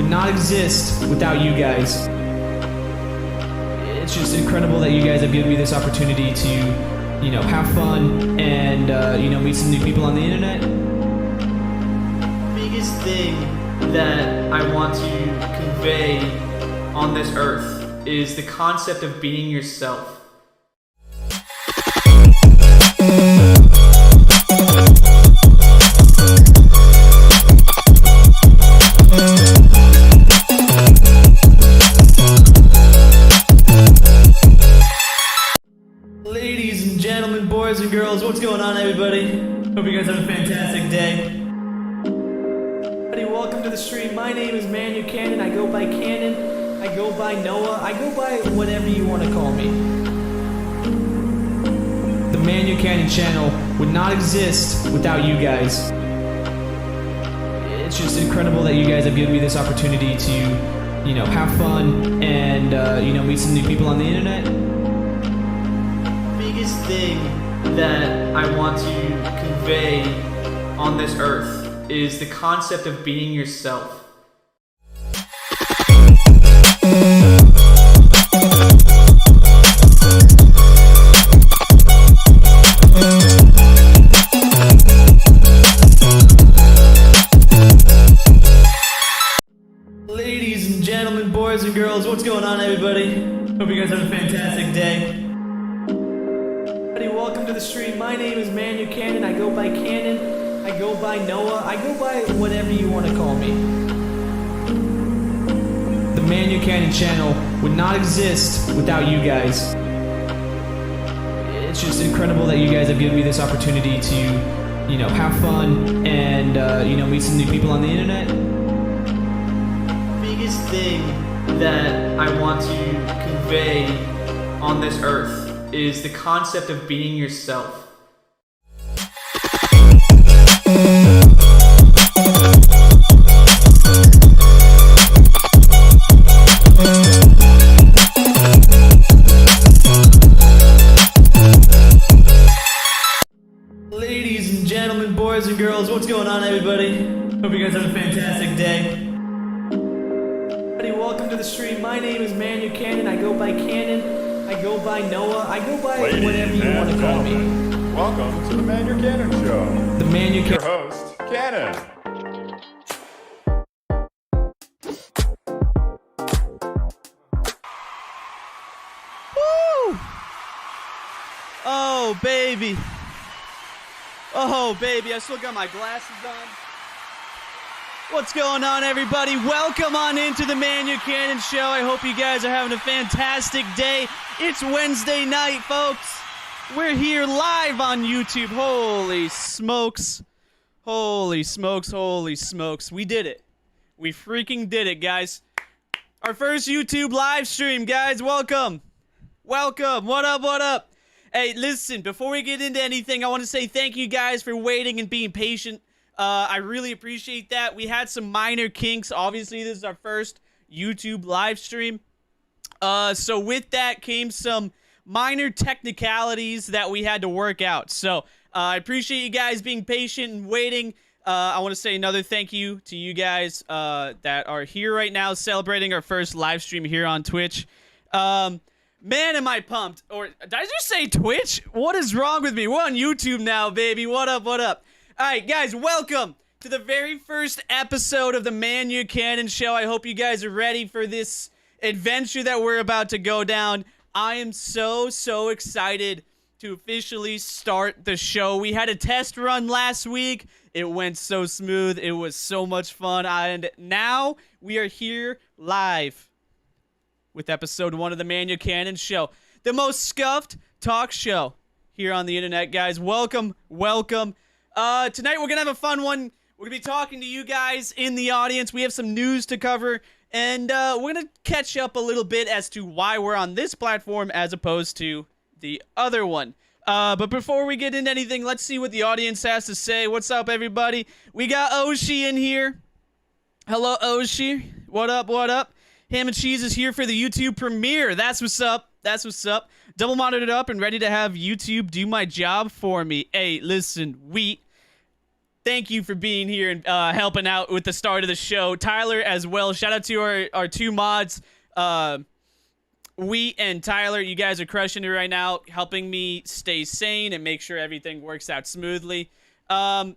would not exist without you guys. It's just incredible that you guys have given me this opportunity to, have fun and, meet some new people on the internet. The biggest thing that I want to convey on this earth is the concept of being yourself. Ladies and gentlemen, boys and girls, what's going on, everybody? Hope you guys have a fantastic day. Welcome to the stream. My name is ManYurKanin. I go by Kanin. I go by Noah. I go by whatever you want to call me. The ManYurKanin channel would not exist without you guys. It's just incredible that you guys have given me this opportunity to, have fun and, meet some new people on the internet. The biggest thing that I want to convey on this earth is the concept of being yourself. Ladies and gentlemen, boys and girls, what's going on, everybody? Hope you guys have a fantastic day. Welcome to the stream. My name is ManYurKanin. I go by Kanin. I go by Noah. I go by whatever you want to call me. The ManYurKanin channel would not exist without you guys. It's just incredible that you guys have given me this opportunity to, have fun and, meet some new people on the internet. The biggest thing that I want to convey on this earth is the concept of being yourself. Ladies and gentlemen, boys and girls, what's going on, everybody? Hope you guys have a fantastic day. Welcome to the stream. My name is ManYurKanin. I go by Kanin. I go by Noah. I go by whatever you want to call me. Welcome to the ManYurKanin Show. The ManYurKanin. Your host, Kanin. Woo! Oh, baby. Oh, baby, I still got my glasses on. What's going on, everybody? Welcome on into the ManYurKanin Show. I hope you guys are having a fantastic day. It's Wednesday night, folks. We're here live on YouTube. Holy smokes. Holy smokes, holy smokes. We did it. We freaking did it, guys. Our first YouTube live stream, guys. Welcome. Welcome. What up, what up? Hey, listen, before we get into anything, I want to say thank you guys for waiting and being patient. I really appreciate that. We had some minor kinks. Obviously, this is our first YouTube live stream. So with that came some minor technicalities that we had to work out. So I appreciate you guys being patient and waiting. I want to say another thank you to you guys that are here right now celebrating our first live stream here on Twitch. Man, am I pumped. Or did I just say Twitch? What is wrong with me? We're on YouTube now, baby. What up, what up? Alright, guys, welcome to the very first episode of the ManYurKanin Show. I hope you guys are ready for this adventure that we're about to go down. I am so excited to officially start the show. We had a test run last week. It went so smooth. It was so much fun. And now we are here live with episode 1 of the ManYurKanin Show. The most scuffed talk show here on the internet, guys. Welcome, welcome. Tonight we're gonna have a fun one. We're gonna be talking to you guys in the audience. We have some news to cover, and we're gonna catch up a little bit as to why we're on this platform as opposed to the other one. But before we get into anything, let's see what the audience has to say. What's up, everybody? We got Oshi in here. Hello, Oshi. What up, what up? Ham and Cheese is here for the YouTube premiere. That's what's up. That's what's up. Double monitored up and ready to have YouTube do my job for me. Hey, listen, thank you for being here and helping out with the start of the show. Tyler as well. Shout out to our two mods, Wheat and Tyler. You guys are crushing it right now, helping me stay sane and make sure everything works out smoothly. I'm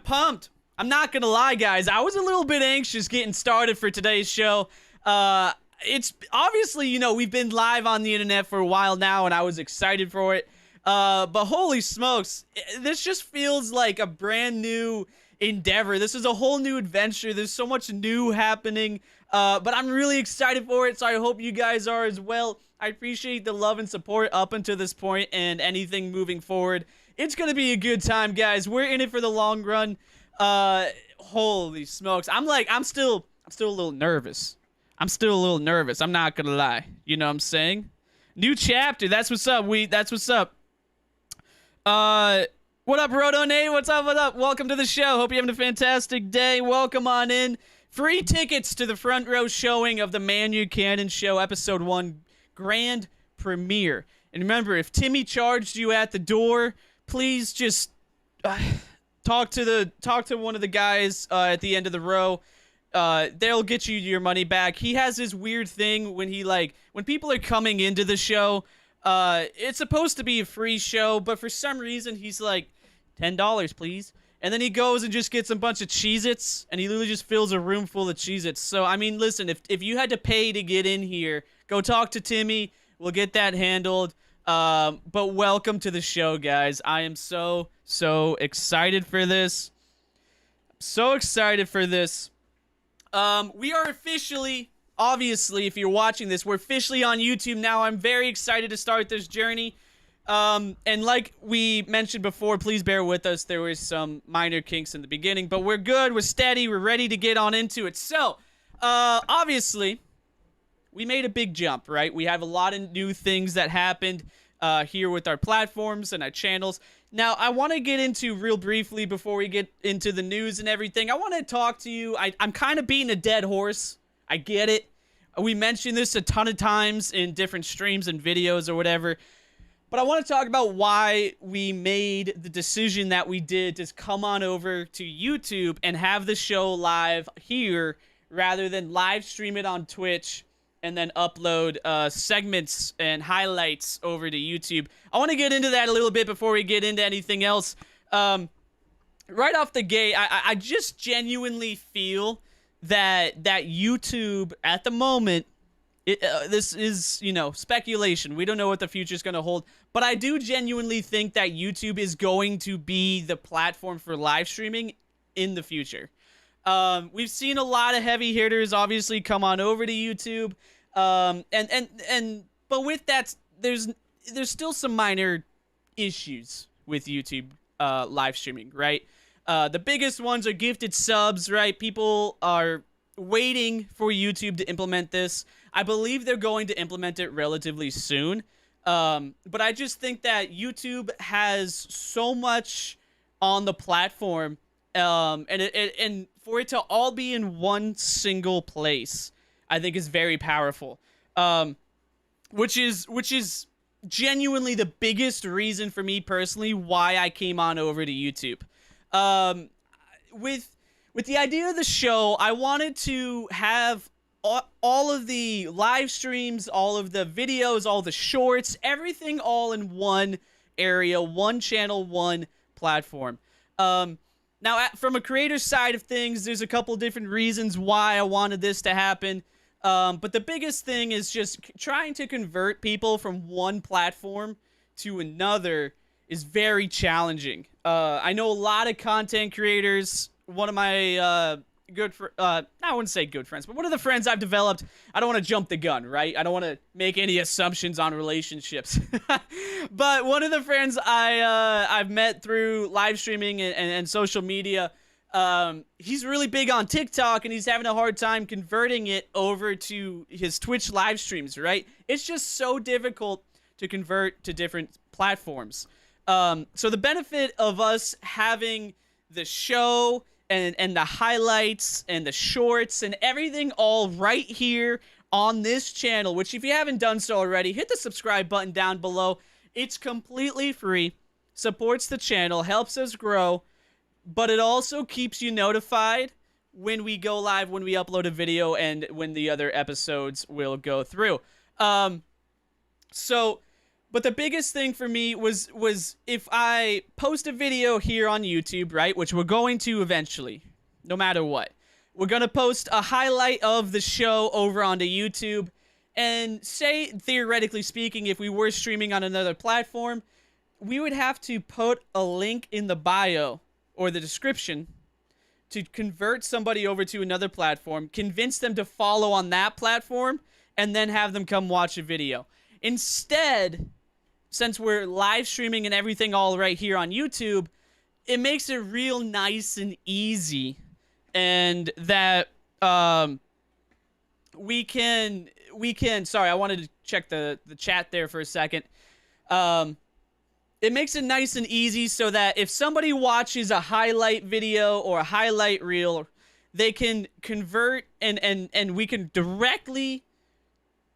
pumped. I'm not gonna lie, guys. I was a little bit anxious getting started for today's show. It's obviously, you know, we've been live on the internet for a while now, and I was excited for it. But holy smokes, this just feels like a brand new endeavor. This is a whole new adventure. There's so much new happening. But I'm really excited for it, so I hope you guys are as well. I appreciate the love and support up until this point and anything moving forward. It's gonna be a good time, guys. We're in it for the long run. Holy smokes. I'm still a little nervous. I'm not gonna lie. You know what I'm saying? New chapter. That's what's up, Wheat. That's what's up. What up, Roto Nate? What's up? What up? Welcome to the show. Hope you're having a fantastic day. Welcome on in. Free tickets to the front row showing of the ManYurKanin Show Episode 1 Grand Premiere. And remember, if Timmy charged you at the door, please just talk to one of the guys at the end of the row. They'll get you your money back. He has this weird thing when when people are coming into the show, it's supposed to be a free show, but for some reason he's like, $10, please. And then he goes and just gets a bunch of Cheez-Its, and he literally just fills a room full of Cheez-Its. So, I mean, listen, if you had to pay to get in here, go talk to Timmy. We'll get that handled. But welcome to the show, guys. I am so excited for this. So excited for this. We are officially, obviously, if you're watching this, we're officially on YouTube now. I'm very excited to start this journey. And like we mentioned before, please bear with us. There was some minor kinks in the beginning, but we're good. We're steady. We're ready to get on into it. So, obviously, we made a big jump, right? We have a lot of new things that happened here with our platforms and our channels. Now, I want to get into real briefly before we get into the news and everything. I want to talk to you. I'm kind of beating a dead horse. I get it. We mentioned this a ton of times in different streams and videos or whatever. But I want to talk about why we made the decision that we did to come on over to YouTube and have the show live here rather than live stream it on Twitch and then upload segments and highlights over to YouTube. I want to get into that a little bit before we get into anything else. Right off the gate, I just genuinely feel that YouTube at the moment, this is, you know, speculation. We don't know what the future is going to hold. But I do genuinely think that YouTube is going to be the platform for live streaming in the future. We've seen a lot of heavy hitters obviously come on over to YouTube. But with that, there's still some minor issues with YouTube live streaming, right? The biggest ones are gifted subs, right? People are waiting for YouTube to implement this. I believe they're going to implement it relatively soon. But I just think that YouTube has so much on the platform, and for it to all be in one single place, I think is very powerful. Which is genuinely the biggest reason for me personally why I came on over to YouTube. With the idea of the show, I wanted to have all of the live streams, all of the videos, all the shorts, everything all in one area, one channel, one platform. Now, from a creator side of things, there's a couple different reasons why I wanted this to happen. But the biggest thing is just trying to convert people from one platform to another is very challenging. I know a lot of content creators. One of my I wouldn't say good friends, but one of the friends I've developed, I don't want to jump the gun, right? I don't want to make any assumptions on relationships. But one of the friends I've met through live streaming and social media, he's really big on TikTok, and he's having a hard time converting it over to his Twitch live streams, right? It's just so difficult to convert to different platforms. So the benefit of us having the show and the highlights and the shorts and everything all right here on this channel, which if you haven't done so already, hit the subscribe button down below. It's completely free. supports the channel, helps us grow, but it also keeps you notified when we go live, when we upload a video, and when the other episodes will go through. But the biggest thing for me was if I post a video here on YouTube, right, which we're going to eventually, no matter what. We're going to post a highlight of the show over onto YouTube, and say, theoretically speaking, if we were streaming on another platform, we would have to put a link in the bio or the description to convert somebody over to another platform, convince them to follow on that platform, and then have them come watch a video. Instead, since we're live streaming and everything all right here on YouTube, it makes it real nice and easy, and that we can sorry, I wanted to check the chat there for a second. It makes it nice and easy so that if somebody watches a highlight video or a highlight reel, they can convert and we can directly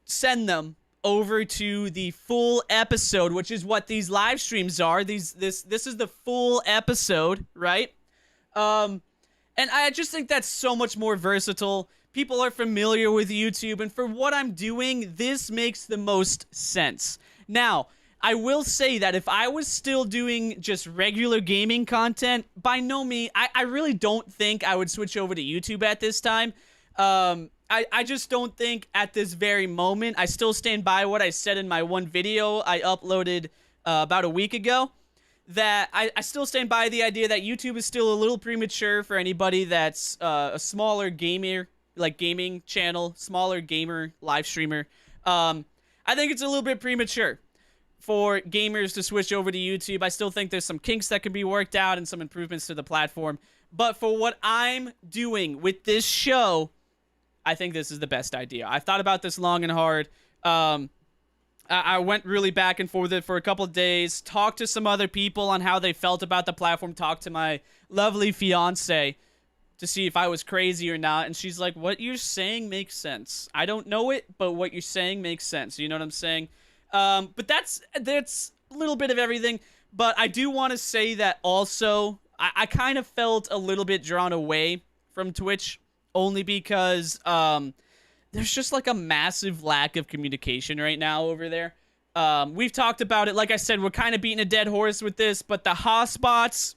send them over to the full episode, which is what these live streams are. This is the full episode, right? And I just think that's so much more versatile. People are familiar with YouTube, and for what I'm doing, this makes the most sense. Now, I will say that if I was still doing just regular gaming content, by no means, I really don't think I would switch over to YouTube at this time. I just don't think at this very moment. I still stand by what I said in my one video I uploaded about a week ago, that I still stand by the idea that YouTube is still a little premature for anybody that's a smaller gamer, like gaming channel, smaller gamer live streamer. I think it's a little bit premature for gamers to switch over to YouTube. I still think there's some kinks that can be worked out and some improvements to the platform. But for what I'm doing with this show, I think this is the best idea. I've thought about this long and hard. I went really back and forth with it for a couple of days, talked to some other people on how they felt about the platform, talked to my lovely fiance to see if I was crazy or not, and she's like, what you're saying makes sense. I don't know it, but what you're saying makes sense. You know what I'm saying? But that's a little bit of everything. But I do want to say that also, I kind of felt a little bit drawn away from Twitch, only because there's just like a massive lack of communication right now over there. We've talked about it. Like I said, we're kind of beating a dead horse with this, but the hotspots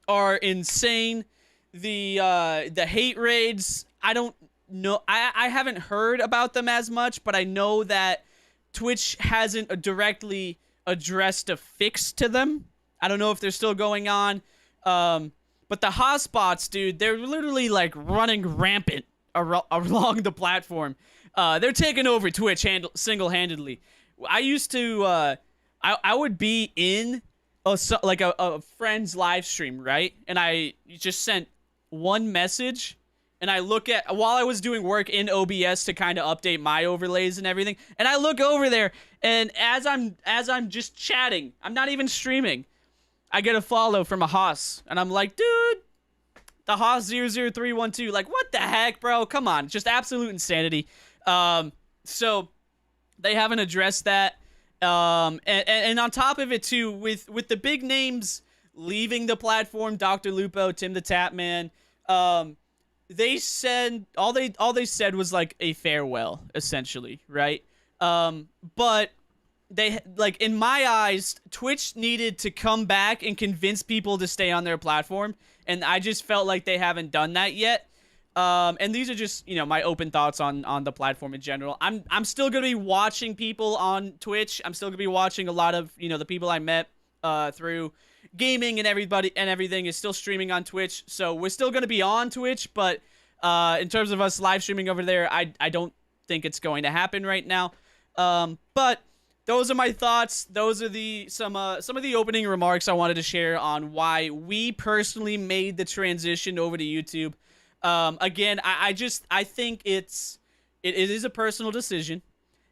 are insane. The hate raids, I don't know. I haven't heard about them as much, but I know that Twitch hasn't directly addressed a fix to them. I don't know if they're still going on. But the hotspots, dude, they're literally like running rampant along the platform. They're taking over Twitch single-handedly. I used to, I would be in a friend's live stream, right? And I just sent one message, and I look at, while I was doing work in OBS to kind of update my overlays and everything, and I look over there, and as I'm just chatting, I'm not even streaming, I get a follow from a Haas, and I'm like, dude, the Haas 00312, like, what the heck, bro? Come on, just absolute insanity. So they haven't addressed that, and on top of it too, with the big names leaving the platform, Dr. Lupo, Tim the Tapman, they said all they said was like a farewell, essentially, right? But they, like, in my eyes, Twitch needed to come back and convince people to stay on their platform, and I just felt like they haven't done that yet. And these are just, you know, my open thoughts on the platform in general. I'm still gonna be watching people on Twitch. I'm still gonna be watching a lot of, you know, the people I met through gaming, and everything is still streaming on Twitch. So we're still gonna be on Twitch, but in terms of us live streaming over there, I don't think it's going to happen right now. But those are my thoughts. Those are some of the opening remarks I wanted to share on why we personally made the transition over to YouTube. Again, I think it is a personal decision,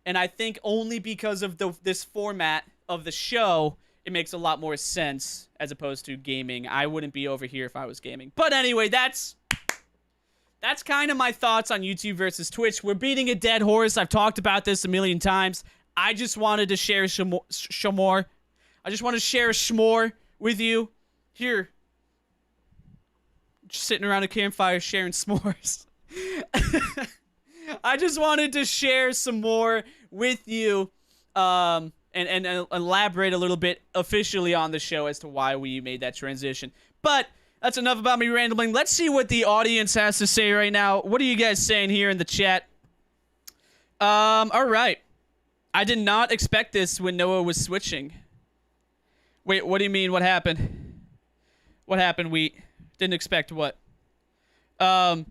and I think only because of this format of the show, it makes a lot more sense as opposed to gaming. I wouldn't be over here if I was gaming. But anyway, that's kind of my thoughts on YouTube versus Twitch. We're beating a dead horse. I've talked about this a million times. I just wanted to share some more. I just want to share s'more with you here, just sitting around a campfire sharing s'mores. I just wanted to share some more with you, and elaborate a little bit officially on the show as to why we made that transition. But that's enough about me rambling. Let's see what the audience has to say right now. What are you guys saying here in the chat? All right. I did not expect this when Noah was switching. Wait, what do you mean? What happened? What happened? We didn't expect what? The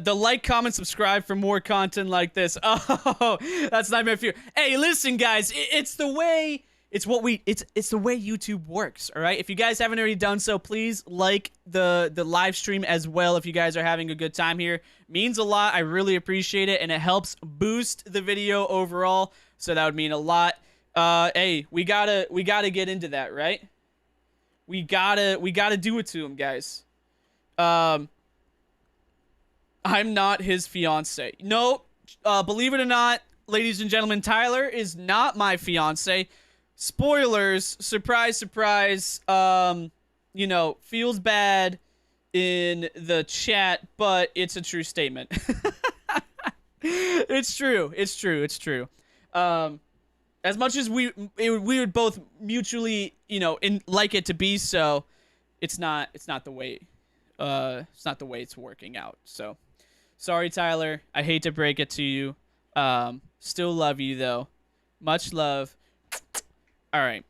like, comment, subscribe for more content like this. Oh, that's Nightmare Fear. Hey, listen, guys, it's the way the way YouTube works. All right. If you guys haven't already done so, please like the live stream as well. If you guys are having a good time here, means a lot. I really appreciate it, and it helps boost the video overall. So that would mean a lot. Hey, we gotta get into that, right? We gotta do it to him, guys. I'm not his fiance. No, believe it or not, ladies and gentlemen, Tyler is not my fiance. Spoilers, surprise, surprise. You know, feels bad in the chat, but it's a true statement. It's true. It's true. It's true. As much as we would both mutually, you know, like it to be so, it's not the way. It's not the way it's working out. So, sorry, Tyler. I hate to break it to you. Still love you though. Much love. All right.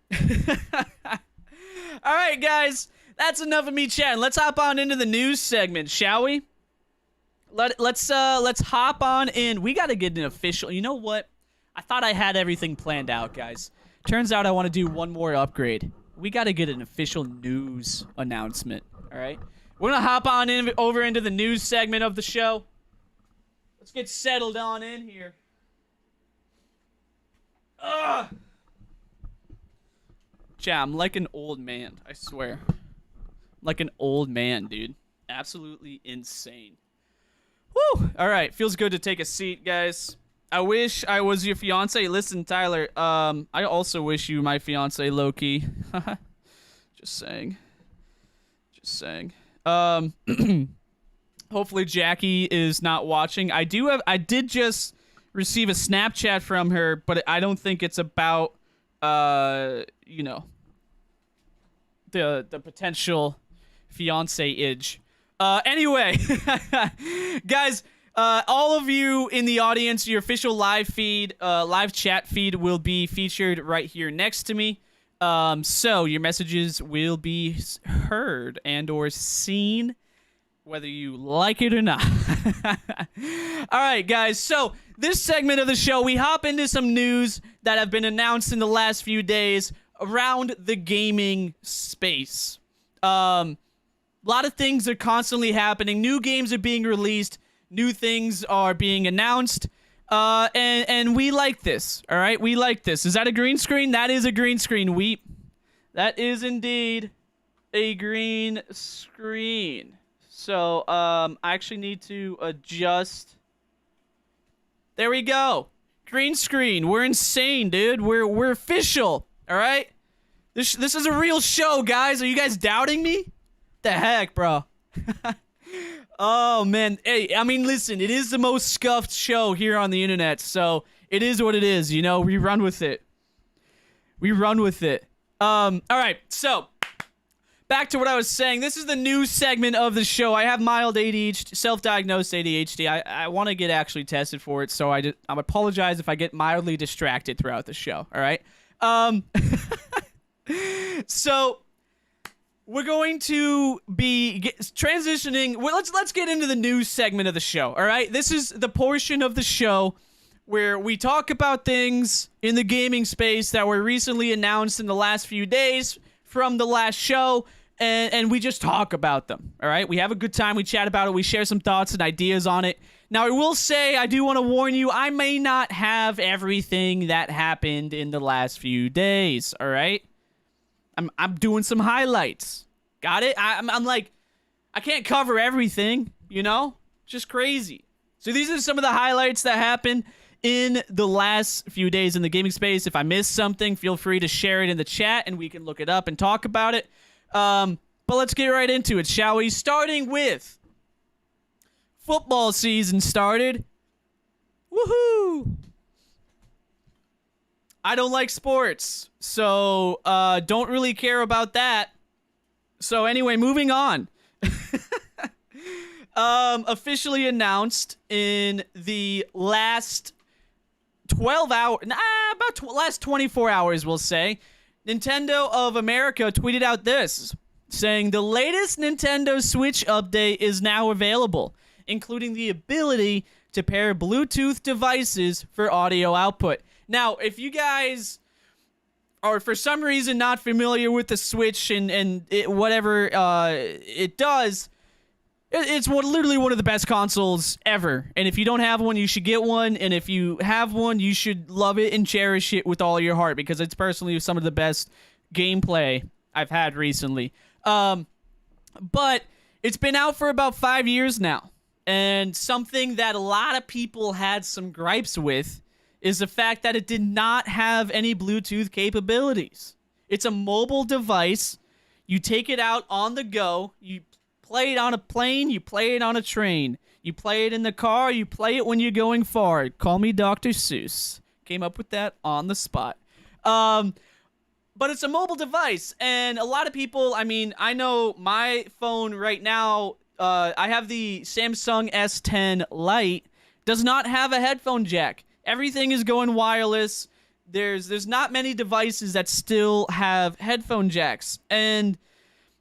All right, guys. That's enough of me chatting. Let's hop on into the news segment, shall we? Let's hop on in. We got to get an official. You know what? I thought I had everything planned out, guys. Turns out I want to do one more upgrade. We got to get an official news announcement. All right. We're gonna hop on in over into the news segment of the show. Let's get settled on in here. Ugh. Chat, I'm like an old man, I swear. Like an old man, dude. Absolutely insane. Woo! Alright, feels good to take a seat, guys. I wish I was your fiance. Listen, Tyler, I also wish you my fiance, low-key. Just saying. Just saying. Hopefully Jackie is not watching. I did just receive a Snapchat from her, but I don't think it's about, you know, the potential fiance-age. Anyway, guys, all of you in the audience, your official live chat feed will be featured right here next to me. So your messages will be heard and or seen, whether you like it or not. All right, guys. So this segment of the show, we hop into some news that have been announced in the last few days around the gaming space. A lot of things are constantly happening. New games are being released. New things are being announced. And we like this. All right, we like this. Is that a green screen? That is a green screen. Weep. That is indeed a green screen. So, I actually need to adjust. There we go. Green screen. We're insane, dude. We're official. All right. This is a real show, guys. Are you guys doubting me? The heck, bro. Oh, man. Hey, I mean, listen, it is the most scuffed show here on the internet, so it is what it is, you know? We run with it. We run with it. All right, so back to what I was saying. This is the news segment of the show. I have mild ADHD, self-diagnosed ADHD. I want to get actually tested for it, so I apologize if I get mildly distracted throughout the show, all right? So we're going to be transitioning. Well, let's get into the news segment of the show. All right, this is the portion of the show where we talk about things in the gaming space that were recently announced in the last few days from the last show, and we just talk about them. All right, we have a good time. We chat about it. We share some thoughts and ideas on it. Now, I will say, I do want to warn you, I may not have everything that happened in the last few days. All right. I'm doing some highlights. Got it? I'm like, I can't cover everything, you know? Just crazy. So these are some of the highlights that happened in the last few days in the gaming space. If I missed something, feel free to share it in the chat and we can look it up and talk about it. But let's get right into it, shall we? Starting with football season started. Woohoo! I don't like sports, so don't really care about that. So anyway, moving on. Officially announced in the last 12 hours, last 24 hours, we'll say, Nintendo of America tweeted out this, saying the latest Nintendo Switch update is now available, including the ability to pair Bluetooth devices for audio output. Now, if you guys are for some reason not familiar with the Switch and whatever it does, it's literally one of the best consoles ever. And if you don't have one, you should get one. And if you have one, you should love it and cherish it with all your heart, because it's personally some of the best gameplay I've had recently. But it's been out for about 5 years now. And something that a lot of people had some gripes with is the fact that it did not have any Bluetooth capabilities. It's a mobile device. You take it out on the go. You play it on a plane. You play it on a train. You play it in the car. You play it when you're going far. Call me Dr. Seuss. Came up with that on the spot. But it's a mobile device. And a lot of people, I mean, I know my phone right now, I have the Samsung S10 Lite, does not have a headphone jack. Everything is going wireless. There's not many devices that still have headphone jacks. And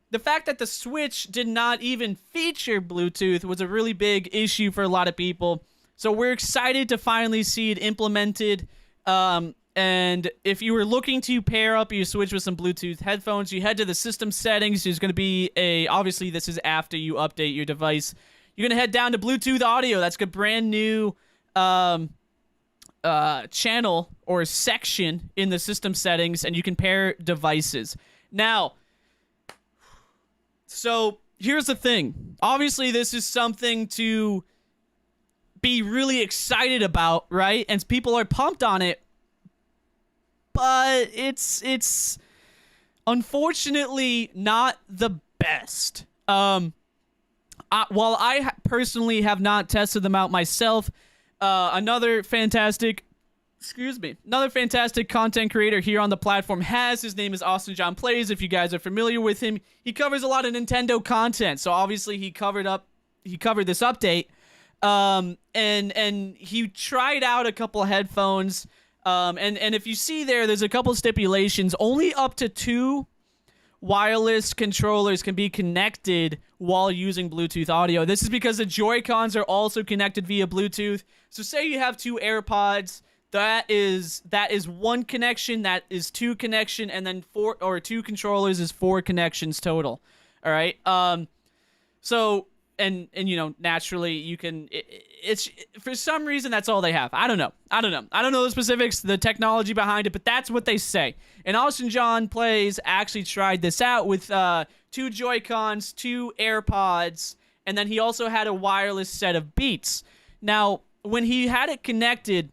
the fact that the Switch did not even feature Bluetooth was a really big issue for a lot of people. So we're excited to finally see it implemented. And if you were looking to pair up your Switch with some Bluetooth headphones, you head to the system settings. There's going to be obviously this is after you update your device. You're going to head down to Bluetooth audio. That's a brand new channel or section in the system settings, and you can pair devices. Now, so here's the thing. Obviously, this is something to be really excited about, right? And people are pumped on it. But it's unfortunately not the best. While I personally have not tested them out myself, another fantastic content creator here on the platform has. His name is Austin John Plays. If you guys are familiar with him, he covers a lot of Nintendo content. So obviously he covered this update. And he tried out a couple of headphones. And if you see there's a couple stipulations. Only up to 2 wireless controllers can be connected while using Bluetooth audio. This is because the Joy-Cons are also connected via Bluetooth. So say you have 2 AirPods, that is 1 connection, that is 2 connection, and then 2 controllers is 4 connections total. All right. So and you know, naturally you can, it's for some reason that's all they have. I don't know the specifics, the technology behind it, but that's what they say. And Austin John Plays actually tried this out with 2 Joy-Cons, 2 AirPods, and then he also had a wireless set of Beats. Now, when he had it connected,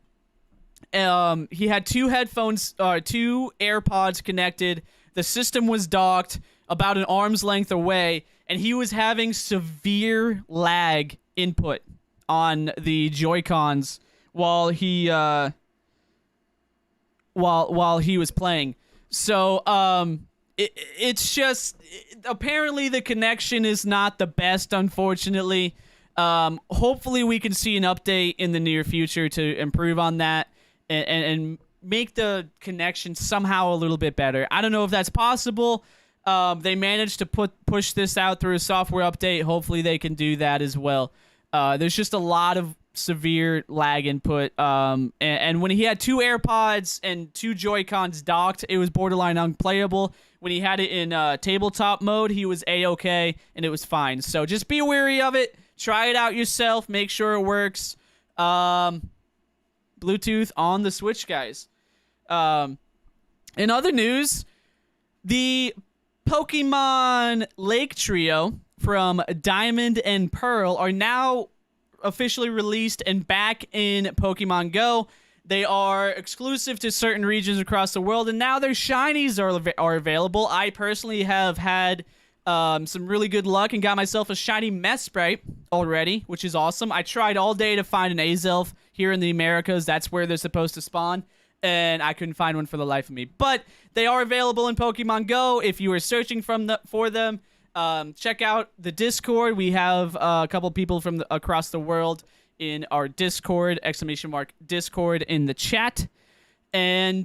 he had 2 headphones, 2 AirPods connected. The system was docked about an arm's length away, and he was having severe lag input on the Joy-Cons while he was playing. So it's just apparently the connection is not the best, unfortunately. Hopefully we can see an update in the near future to improve on that and make the connection somehow a little bit better. I don't know if that's possible. They managed to push this out through a software update. Hopefully they can do that as well. There's just a lot of severe lag input. And when he had 2 AirPods and 2 Joy-Cons docked, it was borderline unplayable. When he had it in tabletop mode, he was A-okay, and it was fine. So just be wary of it. Try it out yourself. Make sure it works. Bluetooth on the Switch, guys. In other news, the Pokemon Lake Trio from Diamond and Pearl are now officially released and back in Pokemon Go. They are exclusive to certain regions across the world, and now their shinies are available. I personally have had some really good luck and got myself a shiny Mesprit already, which is awesome. I tried all day to find an Azelf here in the Americas. That's where they're supposed to spawn, and I couldn't find one for the life of me. But they are available in Pokemon Go if you are searching for them. Check out the Discord. We have a couple people from across the world in our Discord, !Discord in the chat. And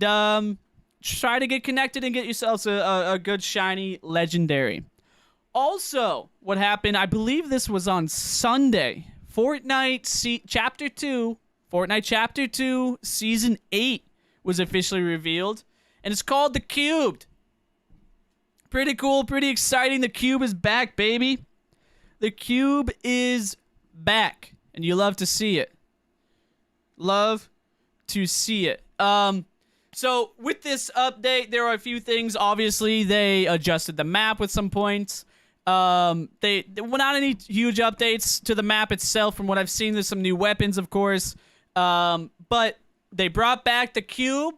try to get connected and get yourselves a good shiny legendary. Also, what happened, I believe this was on Sunday, Fortnite Chapter 2, Season 8 was officially revealed. And it's called The Cubed. Pretty cool, pretty exciting. The Cube is back, baby. The Cube is back. And you love to see it. Love to see it. So with this update, there are a few things. Obviously, they adjusted the map with some points. They were not any huge updates to the map itself. From what I've seen, there's some new weapons, of course. But they brought back the Cube,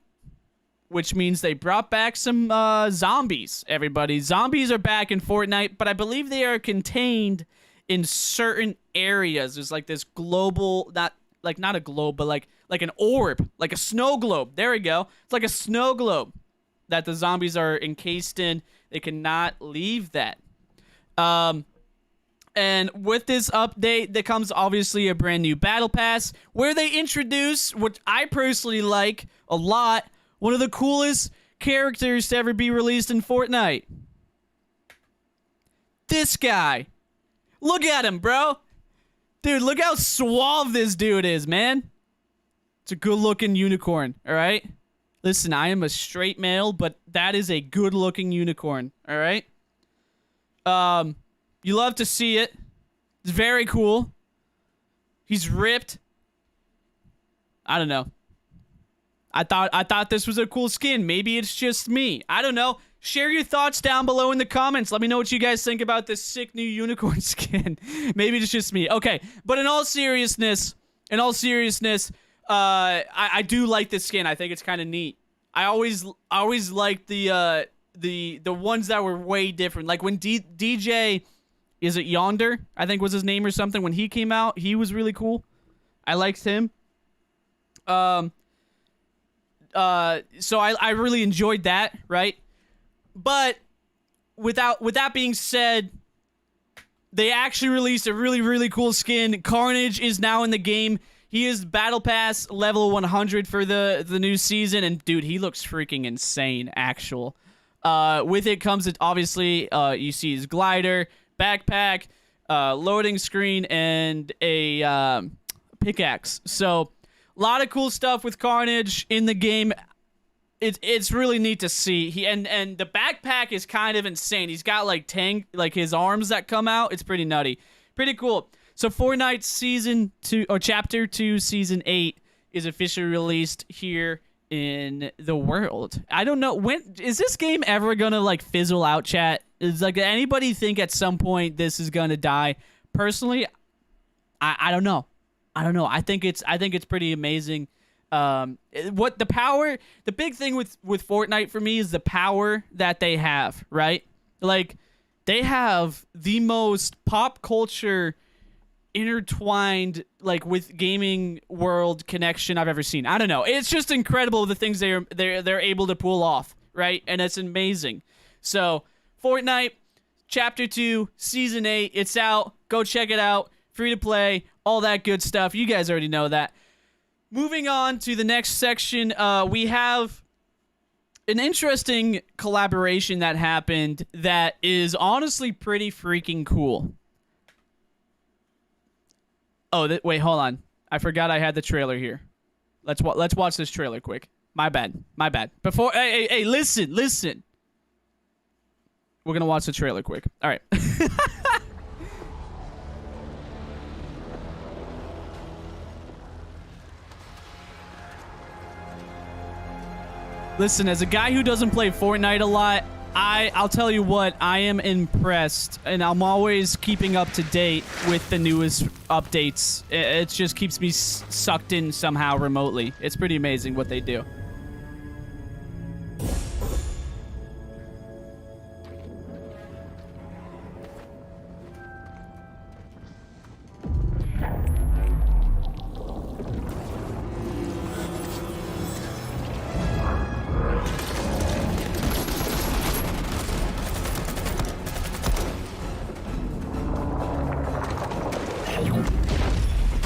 which means they brought back some zombies, everybody. Zombies are back in Fortnite, but I believe they are contained in certain areas. There's like this global, not a globe, but like an orb, like a snow globe. There we go. It's like a snow globe that the zombies are encased in. They cannot leave that. And with this update, there comes obviously a brand new battle pass where they introduce, what I personally like a lot, one of the coolest characters to ever be released in Fortnite. This guy. Look at him, bro. Dude, look how suave this dude is, man. It's a good-looking unicorn, all right? Listen, I am a straight male, but that is a good-looking unicorn, all right? You love to see it. It's very cool. He's ripped. I don't know. I thought this was a cool skin. Maybe it's just me. I don't know. Share your thoughts down below in the comments. Let me know what you guys think about this sick new unicorn skin. Maybe it's just me. Okay, but in all seriousness, I do like this skin. I think it's kind of neat. I always liked the ones that were way different. Like when DJ, is it Yonder? I think was his name or something. When he came out, he was really cool. I liked him. So I really enjoyed that, right? But with that being said, they actually released a really, really cool skin. Carnage is now in the game. He is Battle Pass level 100 for the new season, and dude, he looks freaking insane, actual. With it comes, obviously, you see his glider, backpack, loading screen, and a pickaxe. So, a lot of cool stuff with Carnage in the game. It's really neat to see. And the backpack is kind of insane. He's got like his arms that come out. It's pretty nutty. Pretty cool. So Fortnite Season 2 or Chapter 2 Season 8 is officially released here in the world. I don't know, when is this game ever gonna like fizzle out, chat? Is like anybody think at some point this is gonna die? Personally, I don't know. I think it's pretty amazing. The big thing with Fortnite for me is the power that they have, right? Like, they have the most pop culture intertwined, like, with gaming world connection I've ever seen. I don't know. It's just incredible the things they're able to pull off, right? And it's amazing. So, Fortnite, Chapter 2, Season 8, it's out. Go check it out. Free to play, all that good stuff. You guys already know that. Moving on to the next section, we have an interesting collaboration that happened that is honestly pretty freaking cool. Oh, wait, hold on. I forgot I had the trailer here. Let's watch this trailer quick. My bad. Before, hey, listen. We're gonna watch the trailer quick. All right. Listen, as a guy who doesn't play Fortnite a lot, I'll tell you what, I am impressed, and I'm always keeping up to date with the newest updates. It just keeps me sucked in somehow remotely. It's pretty amazing what they do.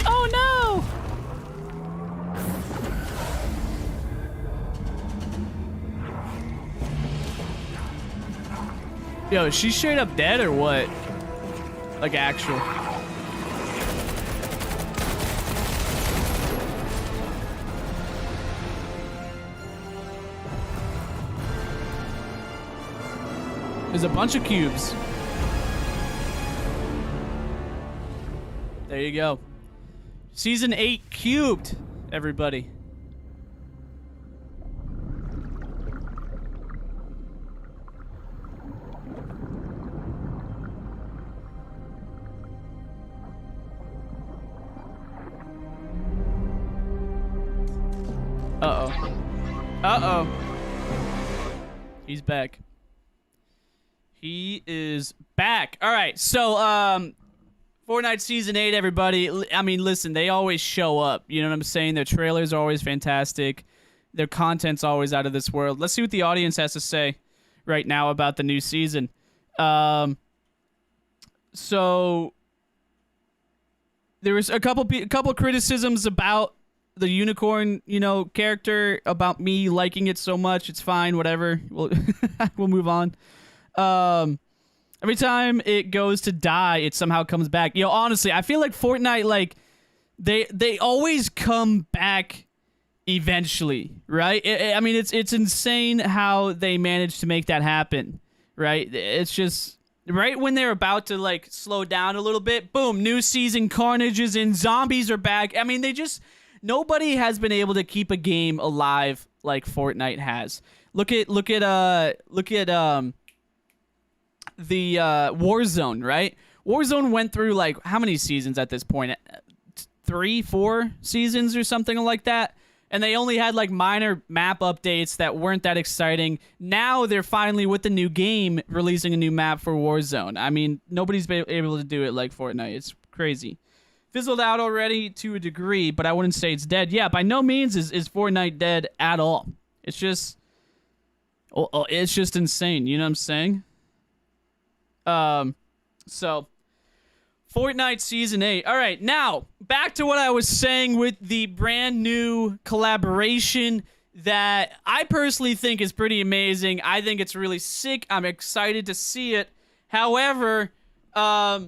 Oh no! Yo, is she straight up dead or what? Like actual. There's a bunch of cubes. There you go. Season 8 cubed, everybody. Uh-oh. Uh-oh. He's back. He is back. All right, so, Fortnite Season 8, everybody. I mean, listen, they always show up. You know what I'm saying? Their trailers are always fantastic. Their content's always out of this world. Let's see what the audience has to say right now about the new season. So, there was a couple criticisms about the unicorn, character, about me liking it so much. It's fine, whatever. We'll move on. Every time it goes to die, it somehow comes back. Honestly, I feel like Fortnite, like, they always come back eventually, right? I mean, it's insane how they managed to make that happen, right? It's just right when they're about to, like, slow down a little bit, boom, new season, carnage is in, zombies are back. I mean, nobody has been able to keep a game alive like Fortnite has. Look at the Warzone, right? Warzone went through, like, how many seasons at this point? 3, 4 seasons or something like that. And they only had, like, minor map updates that weren't that exciting. Now they're finally, with the new game, releasing a new map for Warzone. I mean, nobody's been able to do it like Fortnite. It's crazy. Fizzled out already to a degree, but I wouldn't say it's dead. Yeah, by no means is Fortnite dead at all. It's just insane. You know what I'm saying? So Fortnite Season 8. All right, now back to what I was saying with the brand new collaboration that I personally think is pretty amazing. I think it's really sick. I'm excited to see it. However, I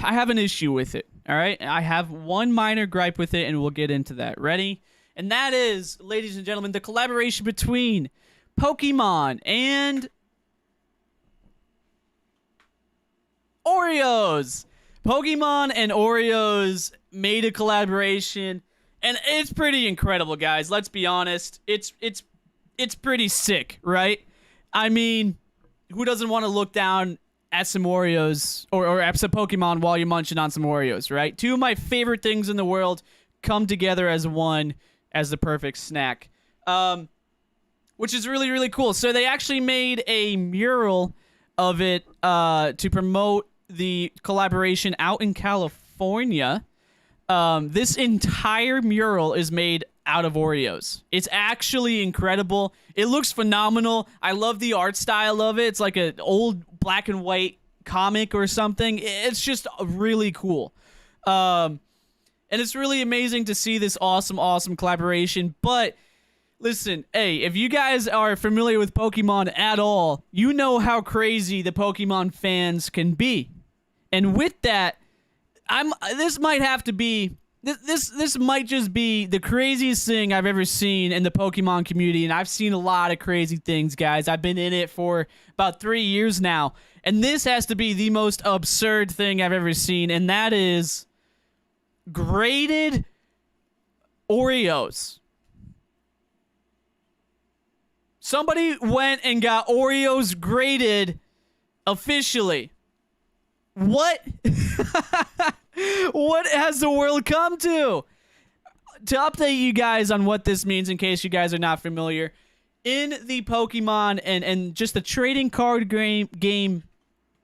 have an issue with it. All right, I have one minor gripe with it, and we'll get into that. Ready? And that is, ladies and gentlemen, the collaboration between Pokemon and Oreos. Pokemon and Oreos made a collaboration, and it's pretty incredible, guys. Let's be honest. It's pretty sick, right? I mean, who doesn't want to look down at some Oreos or at some Pokemon while you're munching on some Oreos, right? Two of my favorite things in the world come together as one, as the perfect snack, which is really, really cool. So they actually made a mural of it to promote the collaboration out in California. This entire mural is made out of Oreos. It's actually incredible. It looks phenomenal. I love the art style of it. It's like an old black and white comic or something. It's just really cool. And it's really amazing to see this awesome collaboration. But listen, hey, if you guys are familiar with Pokemon at all, you know how crazy the Pokemon fans can be. And with that, this might just be the craziest thing I've ever seen in the Pokemon community, and I've seen a lot of crazy things, guys. I've been in it for about 3 years now, and this has to be the most absurd thing I've ever seen, and that is graded Oreos. Somebody went and got Oreos graded officially. What? What has the world come to? To update you guys on what this means, in case you guys are not familiar, in the Pokemon and just the trading card game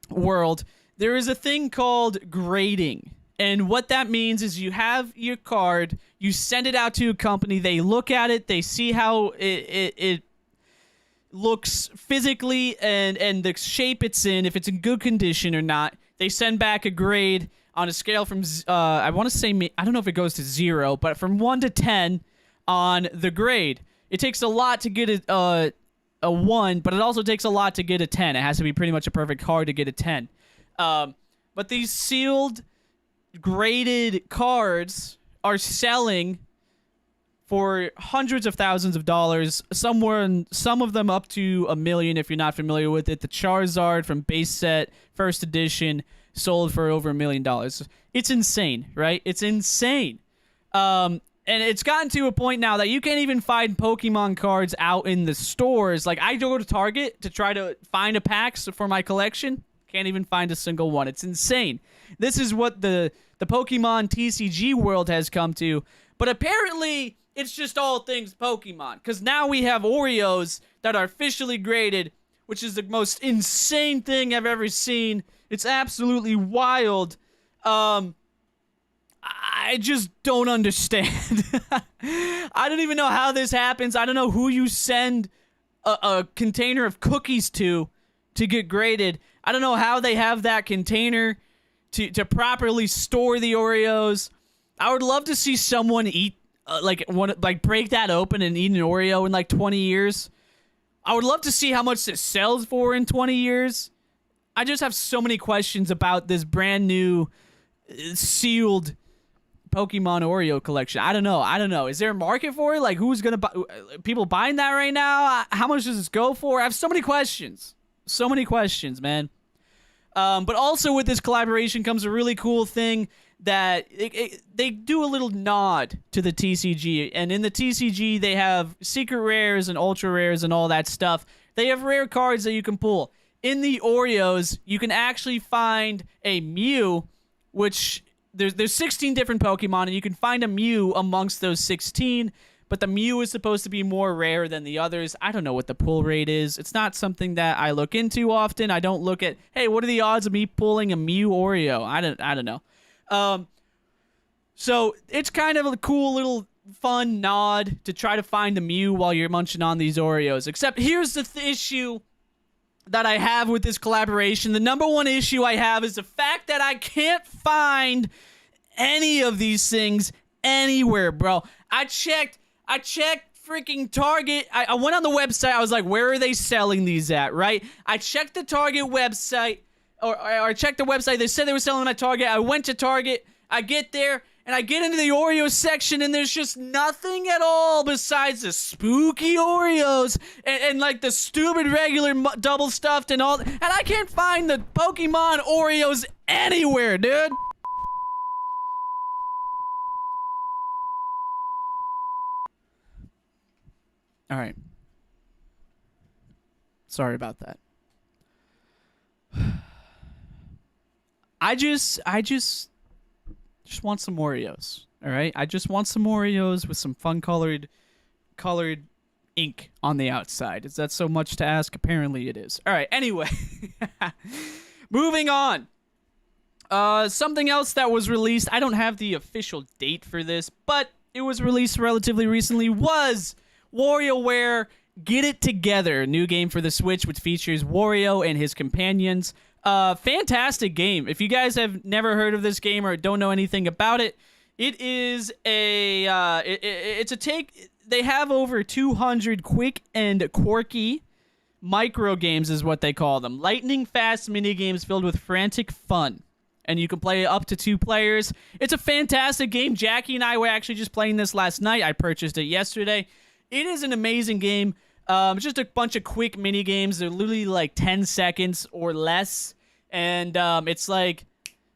world, there is a thing called grading. And what that means is you have your card, you send it out to a company, they look at it, they see how it looks physically and the shape it's in, if it's in good condition or not. They send back a grade on a scale from, I want to say, I don't know if it goes to 0, but from 1 to 10 on the grade. It takes a lot to get a 1, but it also takes a lot to get a 10. It has to be pretty much a perfect card to get a 10. But these sealed, graded cards are selling for hundreds of thousands of dollars, some of them up to $1 million if you're not familiar with it. The Charizard from base set, first edition, sold for over $1 million. It's insane, right? It's insane. And it's gotten to a point now that you can't even find Pokemon cards out in the stores. Like, I go to Target to try to find a packs for my collection. Can't even find a single one. It's insane. This is what the Pokemon TCG world has come to. But apparently, it's just all things Pokemon. Because now we have Oreos that are officially graded, which is the most insane thing I've ever seen. It's absolutely wild. I just don't understand. I don't even know how this happens. I don't know who you send a container of cookies to get graded. I don't know how they have that container to properly store the Oreos. I would love to see someone eat break that open and eat an Oreo in like 20 years. I would love to see how much it sells for in 20 years. I just have so many questions about this brand new sealed Pokemon Oreo collection. I don't know. Is there a market for it? Like, who's gonna buy? People buying that right now? How much does this go for? I have so many questions. So many questions, man. But also with this collaboration comes a really cool thing that they do a little nod to the TCG. And in the TCG, they have secret rares and ultra rares and all that stuff. They have rare cards that you can pull. In the Oreos, you can actually find a Mew, which there's 16 different Pokemon, and you can find a Mew amongst those 16. But the Mew is supposed to be more rare than the others. I don't know what the pull rate is. It's not something that I look into often. I don't look at, hey, what are the odds of me pulling a Mew Oreo? I don't know. So it's kind of a cool little fun nod to try to find the Mew while you're munching on these Oreos. Except here's the issue that I have with this collaboration. The number one issue I have is the fact that I can't find any of these things anywhere, bro. I checked freaking Target. I went on the website. I was like, where are they selling these at, right? I checked the Target website, or I checked the website. They said they were selling them at Target. I went to Target. I get there, and I get into the Oreo section, and there's just nothing at all besides the spooky Oreos and like the stupid regular double stuffed and all. And I can't find the Pokemon Oreos anywhere, dude. All right. Sorry about that. I just want some Oreos. All right? I just want some Oreos with some fun colored ink on the outside. Is that so much to ask? Apparently it is. All right. Anyway, moving on. Something else that was released, I don't have the official date for this, but it was released relatively recently, was WarioWare Get It Together, a new game for the Switch which features Wario and his companions. Fantastic game. If you guys have never heard of this game or don't know anything about it, it is it's a take. They have over 200 quick and quirky micro games, is what they call them. Lightning fast mini games filled with frantic fun. And you can play up to 2 players. It's a fantastic game. Jackie and I were actually just playing this last night. I purchased it yesterday. It is an amazing game. It's just a bunch of quick mini games. They're literally like 10 seconds or less. And it's like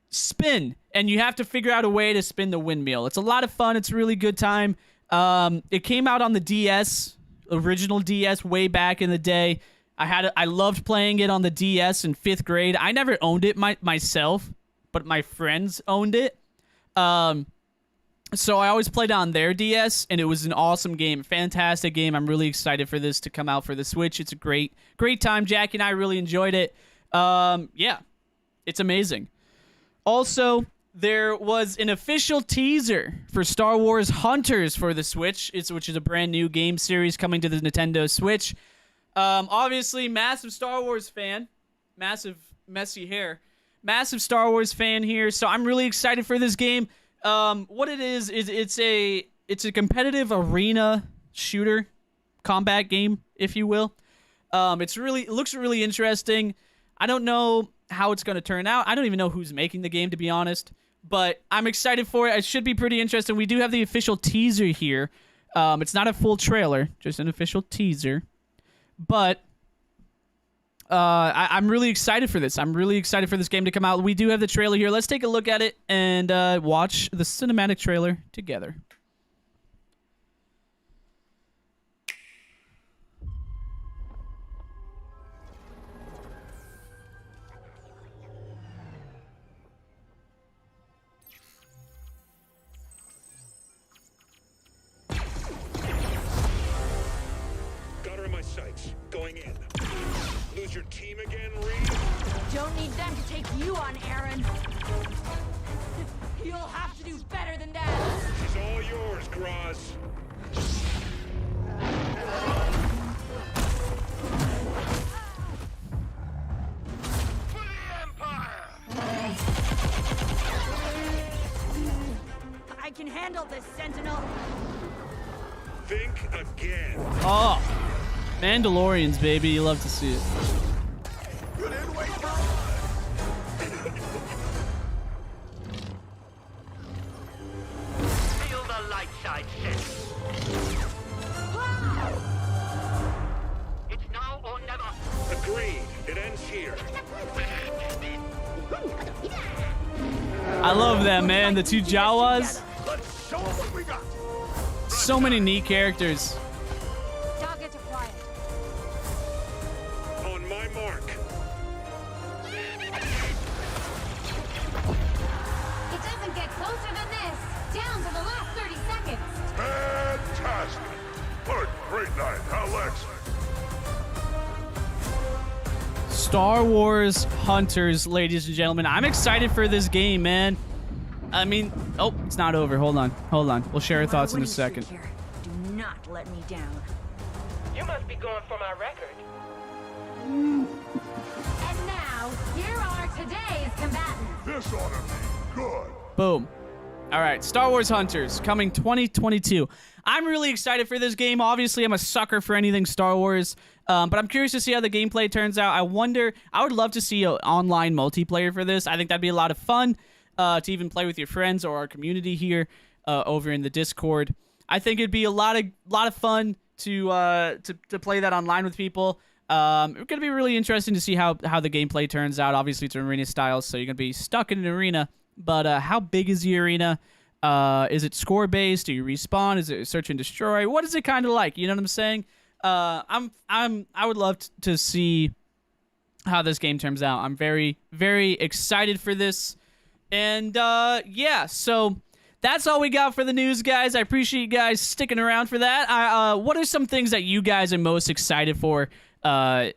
spin. And you have to figure out a way to spin the windmill. It's a lot of fun. It's a really good time. It came out on the DS original DS way back in the day. I loved playing it on the DS in 5th grade. I never owned it myself, but my friends owned it. So I always played on their DS, and it was an awesome game, fantastic game. I'm really excited for this to come out for the Switch. It's a great time. Jackie and I really enjoyed it. Yeah, it's amazing. Also, there was an official teaser for Star Wars Hunters for the Switch, which is a brand new game series coming to the Nintendo Switch. Obviously, massive Star Wars fan. Massive, messy hair. Massive Star Wars fan here, so I'm really excited for this game. What it is it's a competitive arena shooter combat game, if you will. It looks really interesting. I don't know how it's going to turn out. I don't even know who's making the game, to be honest. But I'm excited for it. It should be pretty interesting. We do have the official teaser here. It's not a full trailer, just an official teaser. But I'm really excited for this. I'm really excited for this game to come out. We do have the trailer here. Let's take a look at it and watch the cinematic trailer together. Got her in my sights. Going in. Lose your team again, Reed? Don't need them to take you on, Aaron. You'll have to do better than that. She's all yours, Graz. For the Empire! I can handle this, Sentinel. Think again. Oh, Mandalorians, baby. You love to see it. Feel the light side sense. It's now or never. Agreed. It ends here. I love that, man. The two Jawas. Let's show 'em what we got. So many neat characters. Target acquired. On my mark. It doesn't get closer than this. Down to the last 30 seconds. Fantastic. What a great night, huh, Lex? Star Wars Hunters, ladies and gentlemen. I'm excited for this game, man. I mean, oh, it's not over. Hold on. We'll share our thoughts in a second. Do not let me down. You must be going for my record. And now, here are today's combatants. This ought to be good. Boom. All right, Star Wars Hunters coming 2022. I'm really excited for this game. Obviously, I'm a sucker for anything Star Wars, but I'm curious to see how the gameplay turns out. I would love to see an online multiplayer for this. I think that'd be a lot of fun to even play with your friends or our community here over in the Discord. I think it'd be a lot of fun to play that online with people. It's gonna be really interesting to see how the gameplay turns out. Obviously, it's arena style, so you're gonna be stuck in an arena. But how big is the arena? Is it score based? Do you respawn? Is it search and destroy? What is it kind of like? You know what I'm saying? I would love to see how this game turns out. I'm very, very excited for this. And yeah, so that's all we got for the news, guys. I appreciate you guys sticking around for that. What are some things that you guys are most excited for that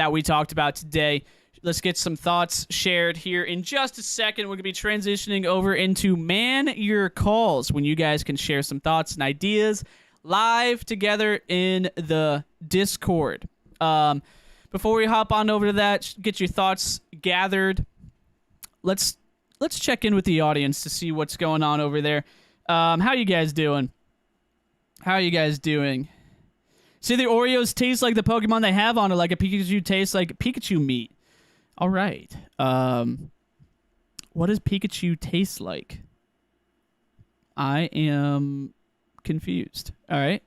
we talked about today? Let's get some thoughts shared here in just a second. We're going to be transitioning over into Man Your Calls, when you guys can share some thoughts and ideas live together in the Discord. Before we hop on over to that, get your thoughts gathered. Let's check in with the audience to see what's going on over there. How you guys doing? See, the Oreos taste like the Pokemon they have on it, like a Pikachu tastes like Pikachu meat. All right. What does Pikachu taste like? I am confused. All right.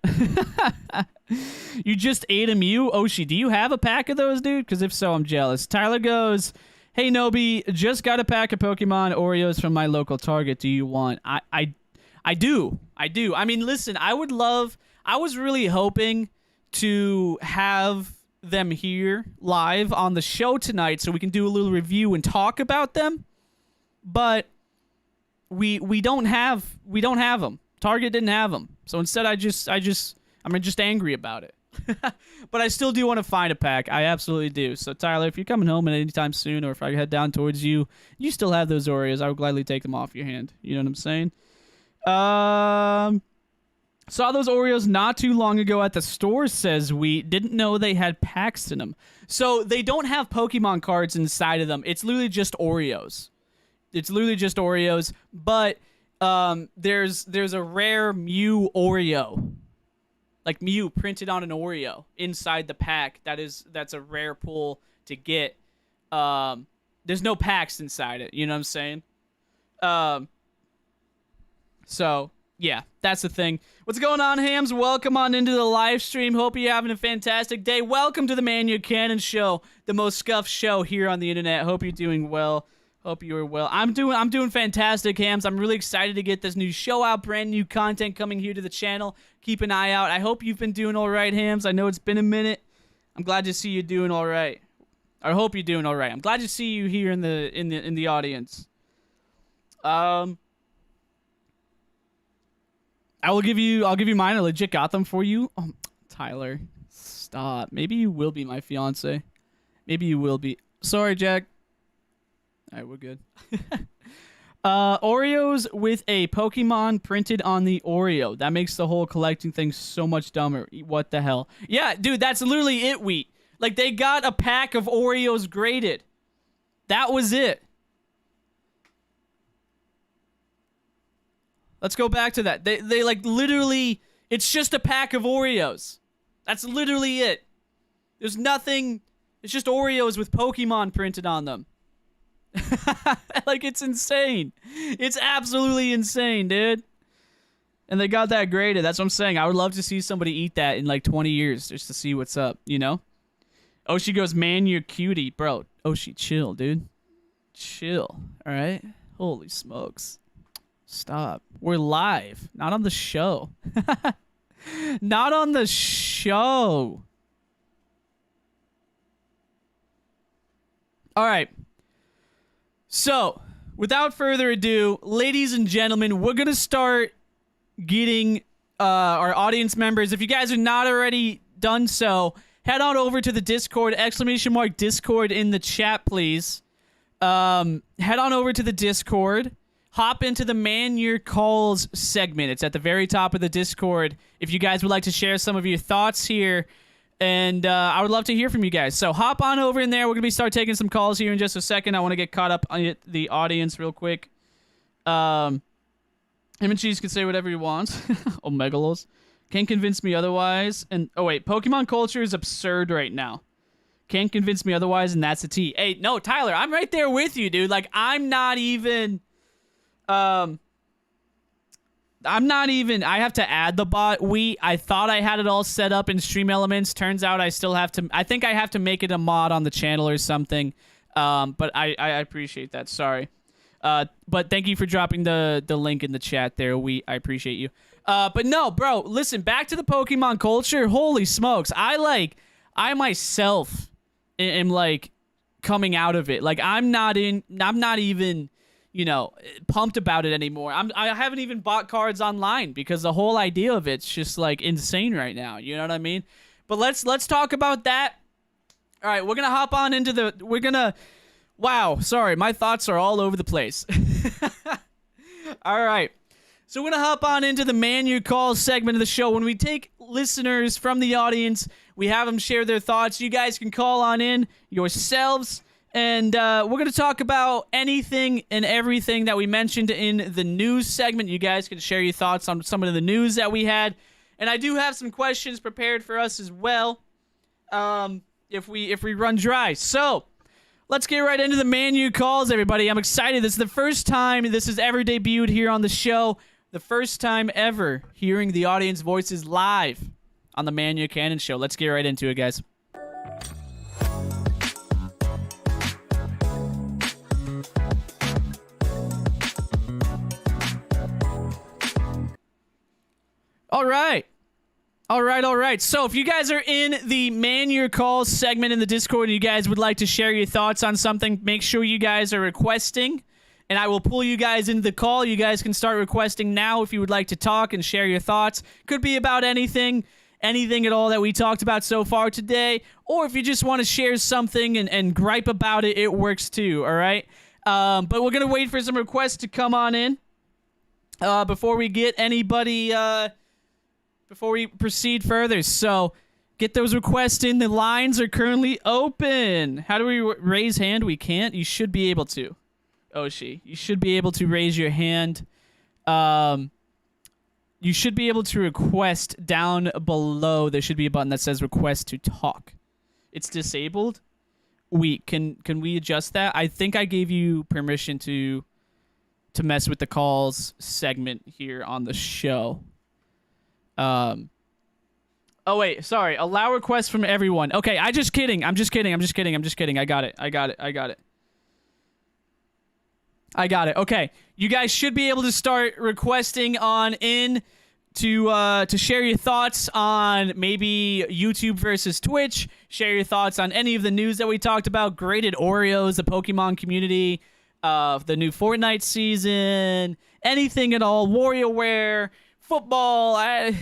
You just ate a Mew? Oshi, do you have a pack of those, dude? Because if so, I'm jealous. Tyler goes, hey, Nobi, just got a pack of Pokemon Oreos from my local Target. Do you want? I do. I mean, listen, I was really hoping to have them here live on the show tonight so we can do a little review and talk about them, but we don't have them. Target didn't have them, so instead I'm just angry about it. But I still do want to find a pack. I absolutely do. So Tyler, if you're coming home at any time soon, or if I head down towards you, you still have those Oreos, I would gladly take them off your hand. You know what I'm saying? Saw those Oreos not too long ago at the store, says we. Didn't know they had packs in them. So they don't have Pokemon cards inside of them. It's literally just Oreos. But there's a rare Mew Oreo. Like Mew printed on an Oreo inside the pack. That's a rare pull to get. There's no packs inside it. You know what I'm saying? So yeah, that's the thing. What's going on, hams? Welcome on into the live stream. Hope you're having a fantastic day. Welcome to the ManYurKanin Show, the most scuffed show here on the internet. Hope you're doing well. Hope you are well. I'm doing fantastic, hams. I'm really excited to get this new show out. Brand new content coming here to the channel. Keep an eye out. I hope you've been doing all right, hams. I know it's been a minute. I'm glad to see you doing all right. I hope you're doing all right. I'm glad to see you here in the audience. I'll give you mine. I legit got them for you. Oh, Tyler, stop. Maybe you will be my fiance. Maybe you will be. Sorry, Jack. All right, we're good. Oreos with a Pokemon printed on the Oreo. That makes the whole collecting thing so much dumber. What the hell? Yeah, dude, that's literally it, Wheat. Like, they got a pack of Oreos graded. That was it. Let's go back to that. They like, literally, it's just a pack of Oreos. That's literally it. There's nothing. It's just Oreos with Pokemon printed on them. Like, it's insane. It's absolutely insane, dude. And they got that graded. That's what I'm saying. I would love to see somebody eat that in like 20 years just to see what's up, you know? Oshi goes, man, you're cutie. Bro, Oshi, chill, dude. Chill, all right? Holy smokes. Stop. We're live, not on the show. Not on the show. All right. So, without further ado, ladies and gentlemen, we're going to start getting our audience members. If you guys are not already done so, head on over to the Discord, !Discord in the chat, please. Head on over to the Discord. Hop into the Man Your Calls segment. It's at the very top of the Discord. If you guys would like to share some of your thoughts here, and I would love to hear from you guys. So hop on over in there. We're going to start taking some calls here in just a second. I want to get caught up on the audience real quick. Him and Cheese can say whatever he wants. Omegalos. Can't convince me otherwise. And oh, wait. Pokemon culture is absurd right now. Can't convince me otherwise, and that's a T. Hey, no, Tyler, I'm right there with you, dude. Like, I'm not even... I have to add the bot. I thought I had it all set up in Stream Elements. Turns out I still have to. I think I have to make it a mod on the channel or something. But I appreciate that. Sorry. But thank you for dropping the link in the chat there. I appreciate you. But no, bro, listen, back to the Pokemon culture. Holy smokes. I myself am like coming out of it. Like, I'm not even, you know, pumped about it anymore. I haven't even bought cards online because the whole idea of it's just like insane right now. You know what I mean? But let's talk about that. All right, we're gonna hop on into wow, sorry, my thoughts are all over the place. All right, so we're gonna hop on into the Man Your Calls segment of the show. When we take listeners from the audience, we have them share their thoughts. You guys can call on in yourselves. And we're going to talk about anything and everything that we mentioned in the news segment. You guys can share your thoughts on some of the news that we had. And I do have some questions prepared for us as well, if we run dry. So, let's get right into the Man Your Calls, everybody. I'm excited. This is the first time this has ever debuted here on the show. The first time ever hearing the audience voices live on the ManYurKanin Show. Let's get right into it, guys. All right. All right. So if you guys are in the Man Your Calls segment in the Discord and you guys would like to share your thoughts on something, make sure you guys are requesting, and I will pull you guys into the call. You guys can start requesting now if you would like to talk and share your thoughts. Could be about anything at all that we talked about so far today, or if you just want to share something and gripe about it, it works too, all right? But we're going to wait for some requests to come on in before we get anybody... before we proceed further. So get those requests in. The lines are currently open. How do we raise hand? We can't. You should be able to. Oshi, you should be able to raise your hand. You should be able to request down below. There should be a button that says request to talk. It's disabled. Can we adjust that? I think I gave you permission to mess with the calls segment here on the show. Oh wait, sorry. Allow requests from everyone. Okay, I'm just kidding. I got it. Okay. You guys should be able to start requesting on in to share your thoughts on maybe YouTube versus Twitch, share your thoughts on any of the news that we talked about, graded Oreos, the Pokemon community, the new Fortnite season, anything at all, WarioWare, football,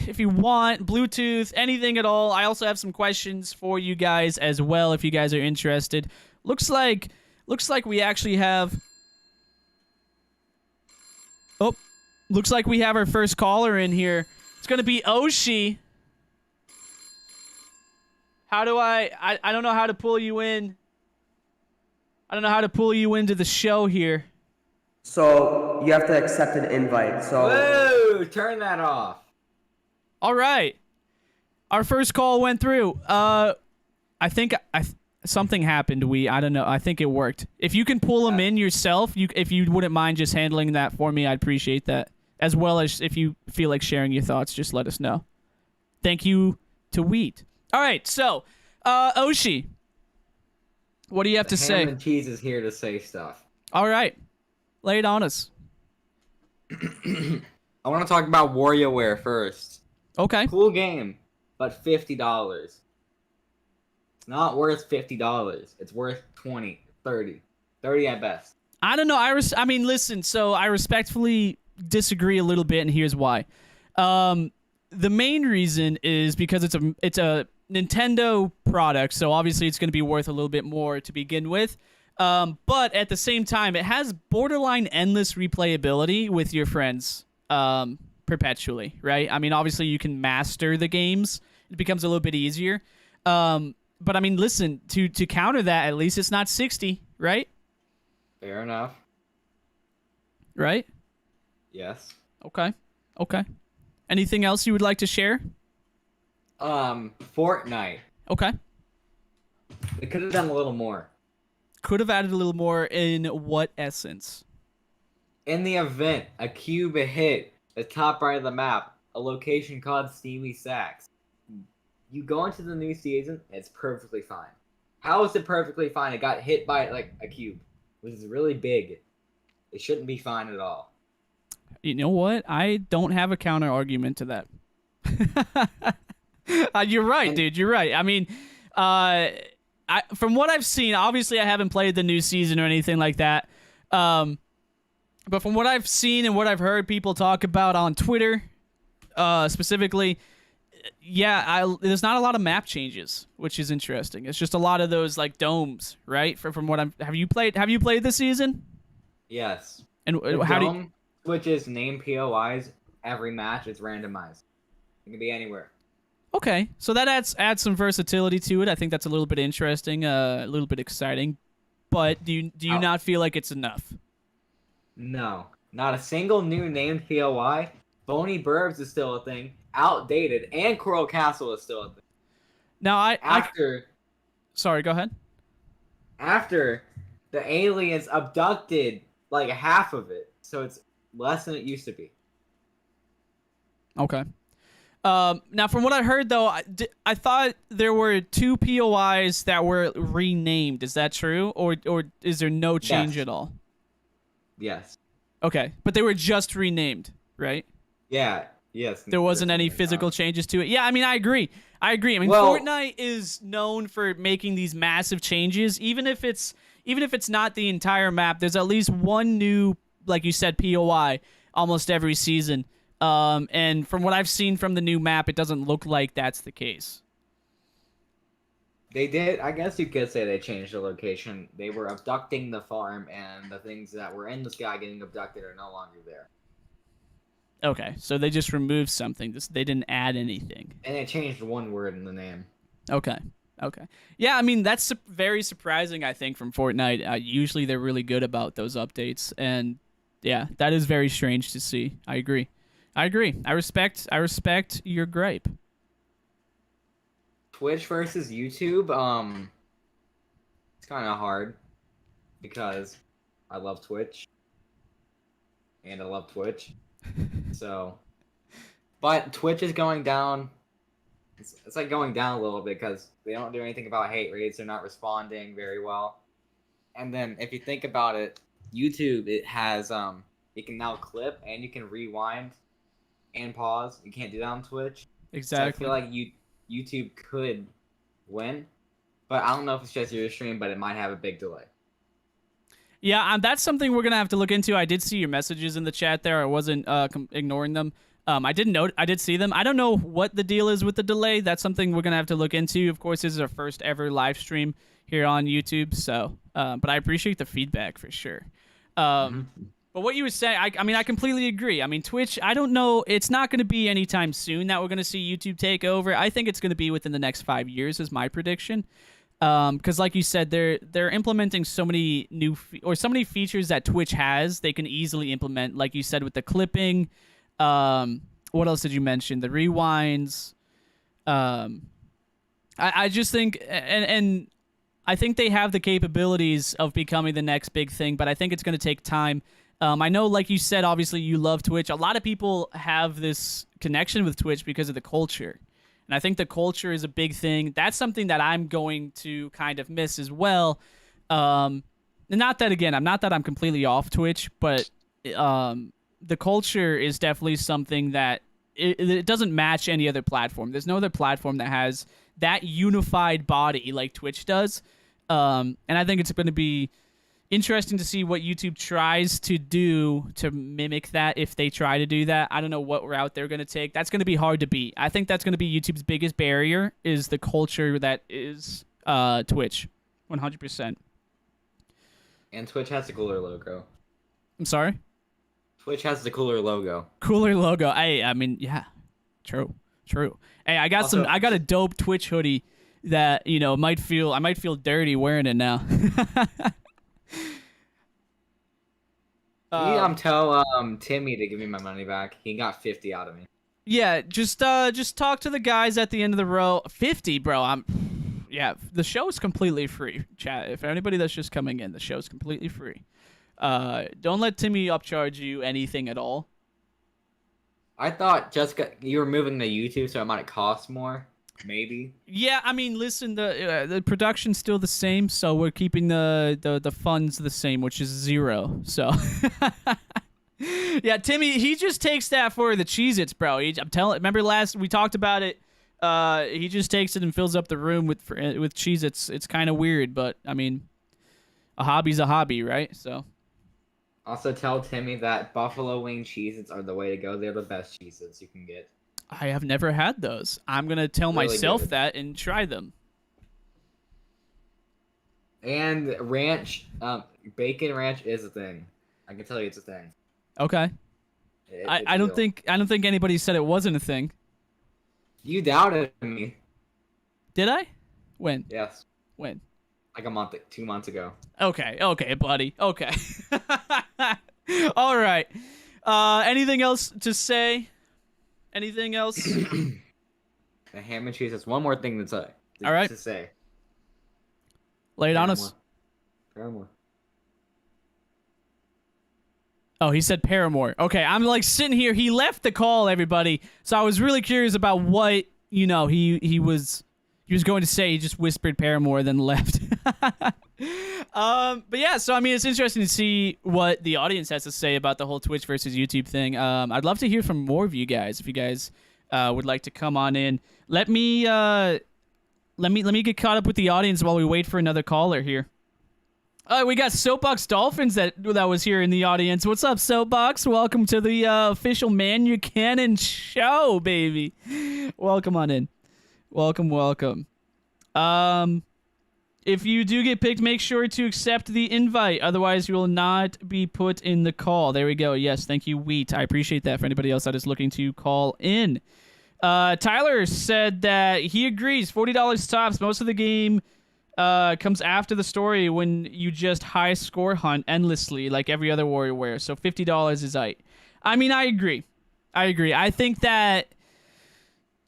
if you want, Bluetooth, anything at all. I also have some questions for you guys as well if you guys are interested. Looks like we actually have... Oh, looks like we have our first caller in here. It's going to be Oshi. How do I don't know how to pull you in. I don't know how to pull you into the show here. So you have to accept an invite. So whoa, turn that off. All right. Our first call went through. I think something happened. I don't know. I think it worked. If you can pull them in yourself, if you wouldn't mind just handling that for me, I'd appreciate that. As well as if you feel like sharing your thoughts, just let us know. Thank you to Wheat. All right, so Oshi, what do you have to say? Ham and Cheese is here to say stuff. All right. Lay it on us. I want to talk about WarioWare first. Okay. Cool game, but $50. It's not worth $50. It's worth 20, 30. 30 at best. I don't know. I mean, listen, so I respectfully disagree a little bit, and here's why. The main reason is because it's a Nintendo product, so obviously it's going to be worth a little bit more to begin with. But at the same time, it has borderline endless replayability with your friends perpetually, right? I mean, obviously you can master the games. It becomes a little bit easier. But I mean, listen, to counter that, at least it's not 60, right? Fair enough. Right? Yes. Okay. Anything else you would like to share? Fortnite. Okay. They could have done a little more. Could have added a little more in what essence? In the event a cube hit the top right of the map, a location called Steamy Sacks, you go into the new season, it's perfectly fine. How is it perfectly fine? It got hit by like a cube, which is really big. It shouldn't be fine at all. You know what? I don't have a counter argument to that. You're right, dude. You're right. I mean, from what I've seen, obviously I haven't played the new season or anything like that. But from what I've seen and what I've heard people talk about on Twitter, specifically, there's not a lot of map changes, which is interesting. It's just a lot of those like domes, right? From what have you played this season? Yes. And how do you... switches name POIs every match. It's randomized. It can be anywhere. Okay, so that adds some versatility to it. I think that's a little bit interesting, a little bit exciting. But do you not feel like it's enough? No, not a single new named POI. Bony Burbs is still a thing. Outdated, and Coral Castle is still a thing. Now sorry, go ahead. After the aliens abducted like half of it, so it's less than it used to be. Okay. Now, from what I heard, though, I thought there were 2 POIs that were renamed. Is that true? Or is there no change at all? Yes. Okay. But they were just renamed, right? Yeah. Yes. There wasn't any physical changes to it. Yeah, I mean, I agree. I mean, Fortnite is known for making these massive changes. Even if it's not the entire map, there's at least one new, like you said, POI almost every season. And from what I've seen from the new map, it doesn't look like that's the case. They did. I guess you could say they changed the location. They were abducting the farm, and the things that were in the sky getting abducted are no longer there. Okay, so they just removed something. They didn't add anything. And they changed one word in the name. Okay. Yeah, I mean, that's very surprising, I think, from Fortnite. Usually they're really good about those updates. And, yeah, that is very strange to see. I agree. I respect your gripe. Twitch versus YouTube, it's kind of hard because I love Twitch and I love Twitch. So, but Twitch is going down. It's like going down a little bit because they don't do anything about hate rates. They're not responding very well. And then if you think about it, YouTube, it has you can now clip and you can rewind and pause. You can't do that on Twitch. Exactly. So I feel like YouTube could win, but I don't know if it's just your stream, but it might have a big delay. Yeah, that's something we're gonna have to look into. I did see your messages in the chat there. I wasn't ignoring them. I did see them. I don't know what the deal is with the delay. That's something we're gonna have to look into. Of course, this is our first ever live stream here on YouTube, so but I appreciate the feedback for sure. But what you were saying, I mean, I completely agree. I mean, Twitch, I don't know. It's not going to be anytime soon that we're going to see YouTube take over. I think it's going to be within the next 5 years is my prediction. Because like you said, they're implementing so many so many features that Twitch has. They can easily implement, like you said, with the clipping. What else did you mention? The rewinds. I just think, and I think they have the capabilities of becoming the next big thing, but I think it's going to take time. I know, like you said, obviously you love Twitch. A lot of people have this connection with Twitch because of the culture. And I think the culture is a big thing. That's something that I'm going to kind of miss as well. Not that I'm completely off Twitch, but the culture is definitely something that it doesn't match any other platform. There's no other platform that has that unified body like Twitch does. And I think it's going to be interesting to see what YouTube tries to do to mimic that if they try to do that. I don't know what route they're going to take. That's going to be hard to beat. I think that's going to be YouTube's biggest barrier is the culture that is Twitch. 100%. And Twitch has a cooler logo. I'm sorry? Twitch has the cooler logo. Cooler logo. I mean, yeah. True. Hey, I got a dope Twitch hoodie that, I might feel dirty wearing it now. Tell Timmy to give me my money back. He got 50 out of me. Yeah, just talk to the guys at the end of the row. 50, bro. The show's completely free. Chat. If anybody that's just coming in, the show's completely free. Don't let Timmy upcharge you anything at all. I thought you were moving to YouTube, so it might cost more. Maybe. Yeah, I mean, listen, the production's still the same, so we're keeping the funds the same, which is 0. So, yeah, Timmy, he just takes that for the Cheez-Its, bro. I'm telling. Remember we talked about it. He just takes it and fills up the room with Cheez-Its. It's kind of weird, but I mean, a hobby's a hobby, right? So. Also, tell Timmy that buffalo wing Cheez-Its are the way to go. They're the best Cheez-Its you can get. I have never had those. I'm going to tell myself that and try them. And ranch, bacon ranch is a thing. I can tell you it's a thing. Okay. I don't think anybody said it wasn't a thing. You doubted me. Did I? When? Yes. When? Like 2 months ago. Okay, buddy. Okay. All right. Anything else to say? Anything else? The ham and cheese has one more thing to say. All right. To say. Lay it on us. Paramore. Oh, he said Paramore. Okay, I'm like sitting here. He left the call, everybody. So I was really curious about what, he was He was going to say he just whispered Paramore, then left. But yeah, so I mean, it's interesting to see what the audience has to say about the whole Twitch versus YouTube thing. I'd love to hear from more of you guys if you guys would like to come on in. Let me get caught up with the audience while we wait for another caller here. We got Soapbox Dolphins that was here in the audience. What's up, Soapbox? Welcome to the official ManYurKanin Show, baby. Welcome on in. Welcome. If you do get picked, make sure to accept the invite. Otherwise, you will not be put in the call. There we go. Yes, thank you, Wheat. I appreciate that for anybody else that is looking to call in. Tyler said that he agrees. $40 tops. Most of the game comes after the story when you just high score hunt endlessly like every other WarioWare. So $50 is right. I mean, I agree. I think that,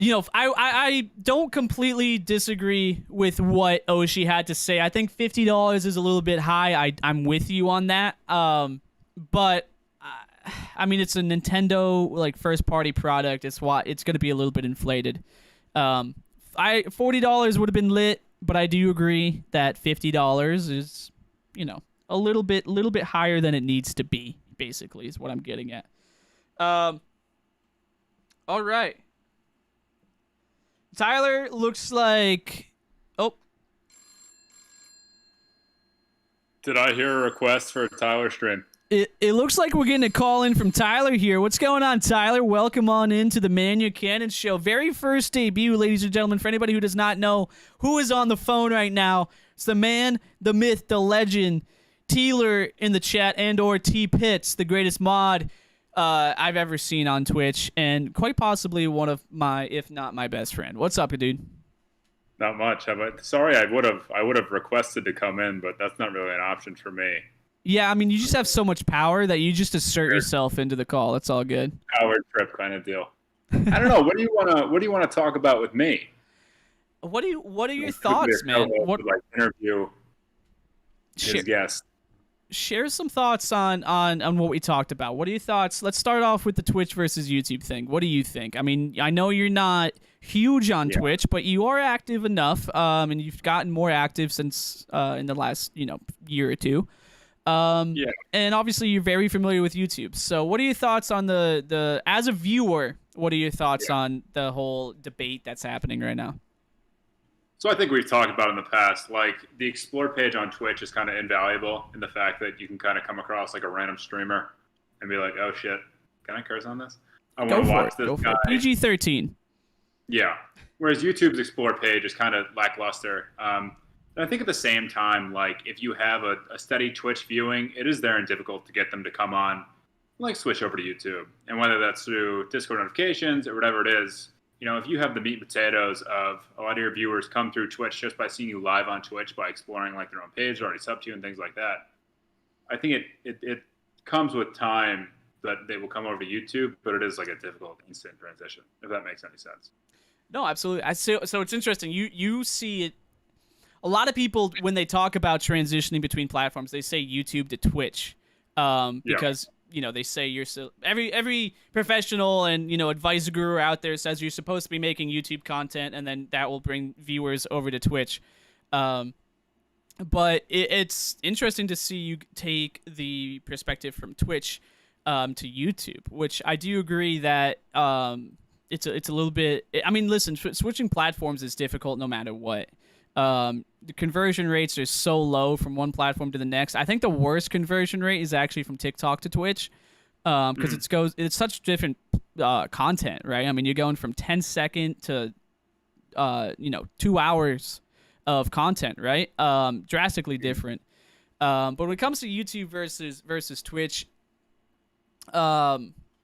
you know, I don't completely disagree with what Oshi had to say. I think $50 is a little bit high. I'm with you on that. But I mean, it's a Nintendo like first party product. It's going to be a little bit inflated. $40 would have been lit, but I do agree that $50 is, you know, a little bit higher than it needs to be. Basically, is what I'm getting at. All right. Tyler looks like... Oh. Did I hear a request for a Tyler stream? It looks like we're getting a call in from Tyler here. What's going on, Tyler? Welcome on into the ManYurKanin Show. Very first debut, ladies and gentlemen. For anybody who does not know who is on the phone right now, it's the man, the myth, the legend, Teeler in the chat, and or T-Pits, the greatest mod I've ever seen on Twitch, and quite possibly one of my, if not my best friend. What's up, dude? Not much. Sorry, I would have requested to come in, but that's not really an option for me. Yeah, I mean, you just have so much power that you just assert yourself into the call. That's all good. Power trip kind of deal. I don't know. What do you want to talk about with me? What are your thoughts, man? What like interview his guest? Share some thoughts on what we talked about. What are your thoughts? Let's start off with the Twitch versus YouTube thing. What do you think? I mean, I know you're not huge on Twitch, but you are active enough, and you've gotten more active since in the last year or two. And obviously you're very familiar with YouTube. So what are your thoughts on the as a viewer? What are your thoughts on the whole debate that's happening right now? So I think we've talked about in the past, like the explore page on Twitch is kind of invaluable in the fact that you can kind of come across like a random streamer and be like, oh shit, can I curse on this? I want to watch this guy. PG-13. Yeah. Whereas YouTube's explore page is kind of lackluster. And I think at the same time, like if you have a steady Twitch viewing, it is very difficult to get them to come on, like switch over to YouTube. And whether that's through Discord notifications or whatever it is, if you have the meat and potatoes of a lot of your viewers come through Twitch just by seeing you live on Twitch, by exploring like their own page, already sub to you and things like that, I think it comes with time that they will come over to YouTube, but it is like a difficult instant transition, if that makes any sense. No, absolutely. So it's interesting. You see it. A lot of people, when they talk about transitioning between platforms, they say YouTube to Twitch, because they say you're so every professional and advice guru out there says you're supposed to be making YouTube content, and then that will bring viewers over to Twitch. But it's interesting to see you take the perspective from Twitch to YouTube, which I do agree that it's a little bit. I mean, listen, switching platforms is difficult no matter what. The conversion rates are so low from one platform to the next. I think the worst conversion rate is actually from TikTok to Twitch, because it's such different content, right? I mean, you're going from 10-second to 2 hours of content, right? Drastically different. But when it comes to YouTube versus Twitch,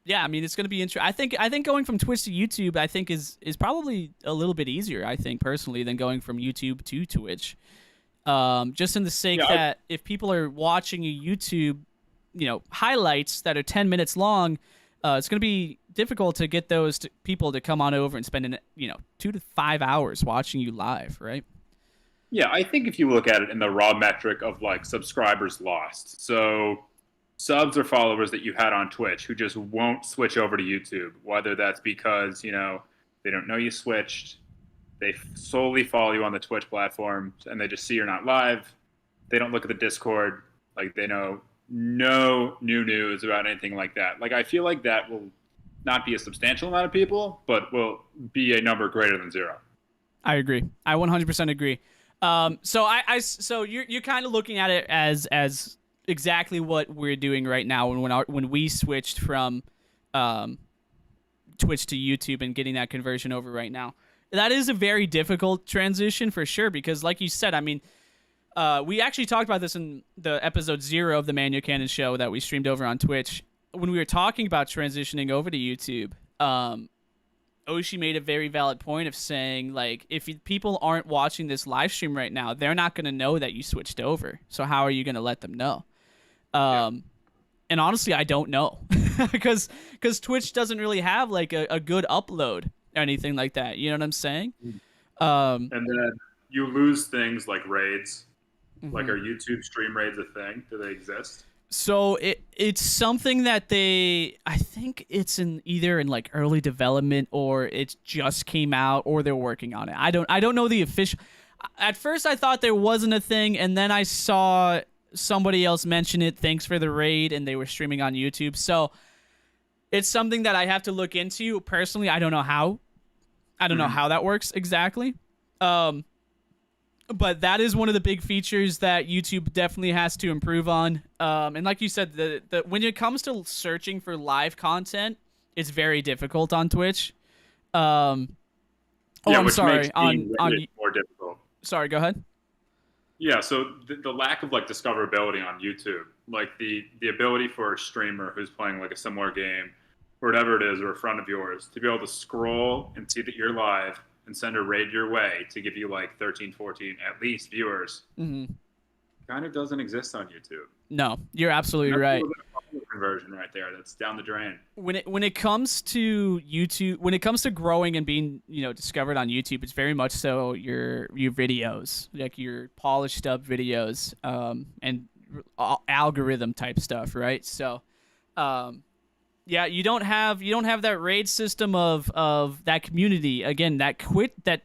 yeah, I mean, it's going to be interesting. I think going from Twitch to YouTube, I think is probably a little bit easier, I think, personally, than going from YouTube to Twitch. Just in the sake that if people are watching a YouTube, highlights that are 10 minutes long, it's going to be difficult to get those people to come on over and spend 2 to 5 hours watching you live, right? Yeah, I think if you look at it in the raw metric of like subscribers lost, so subs or followers that you had on Twitch who just won't switch over to YouTube, whether that's because, they don't know you switched, They solely follow you on the Twitch platform, and they just see you're not live. They don't look at the Discord. Like, they know no new news about anything like that. Like, I feel like that will not be a substantial amount of people, but will be a number greater than 0. I agree. I 100% agree. So you're kind of looking at it as exactly what we're doing right now when we switched from Twitch to YouTube and getting that conversion over right now. That is a very difficult transition for sure, because like you said, I mean, we actually talked about this in the episode 0 of the ManYurKanin Show that we streamed over on Twitch. When we were talking about transitioning over to YouTube, Oshi made a very valid point of saying, like, if people aren't watching this live stream right now, they're not going to know that you switched over. So how are you going to let them know? And honestly, I don't know, because Twitch doesn't really have like a good upload or anything like that. You know what I'm saying? And then you lose things like raids. Like, are YouTube stream raids a thing? Do they exist? So it's something that I think it's either in like early development, or it just came out, or they're working on it. I don't know the official. At first I thought there wasn't a thing, and then I saw somebody else mention it. Thanks for the raid, and they were streaming on YouTube. So it's something that I have to look into. Personally, I don't know how. I don't know how that works exactly. But that is one of the big features that YouTube definitely has to improve on. And like you said, when it comes to searching for live content, it's very difficult on Twitch. I'm sorry. On more difficult. Sorry, go ahead. Yeah, so the lack of like discoverability on YouTube, like the ability for a streamer who's playing like a similar game, or whatever it is, or a friend of yours, to be able to scroll and see that you're live and send a raid your way to give you like 13, 14 at least viewers, kind of doesn't exist on YouTube. No, you're absolutely right. Conversion right there, that's down the drain. When it comes to YouTube, when it comes to growing and being discovered on YouTube, it's very much so your videos, like your polished up videos, and algorithm type stuff, right? So, yeah, you don't have that raid system of that community. Again, that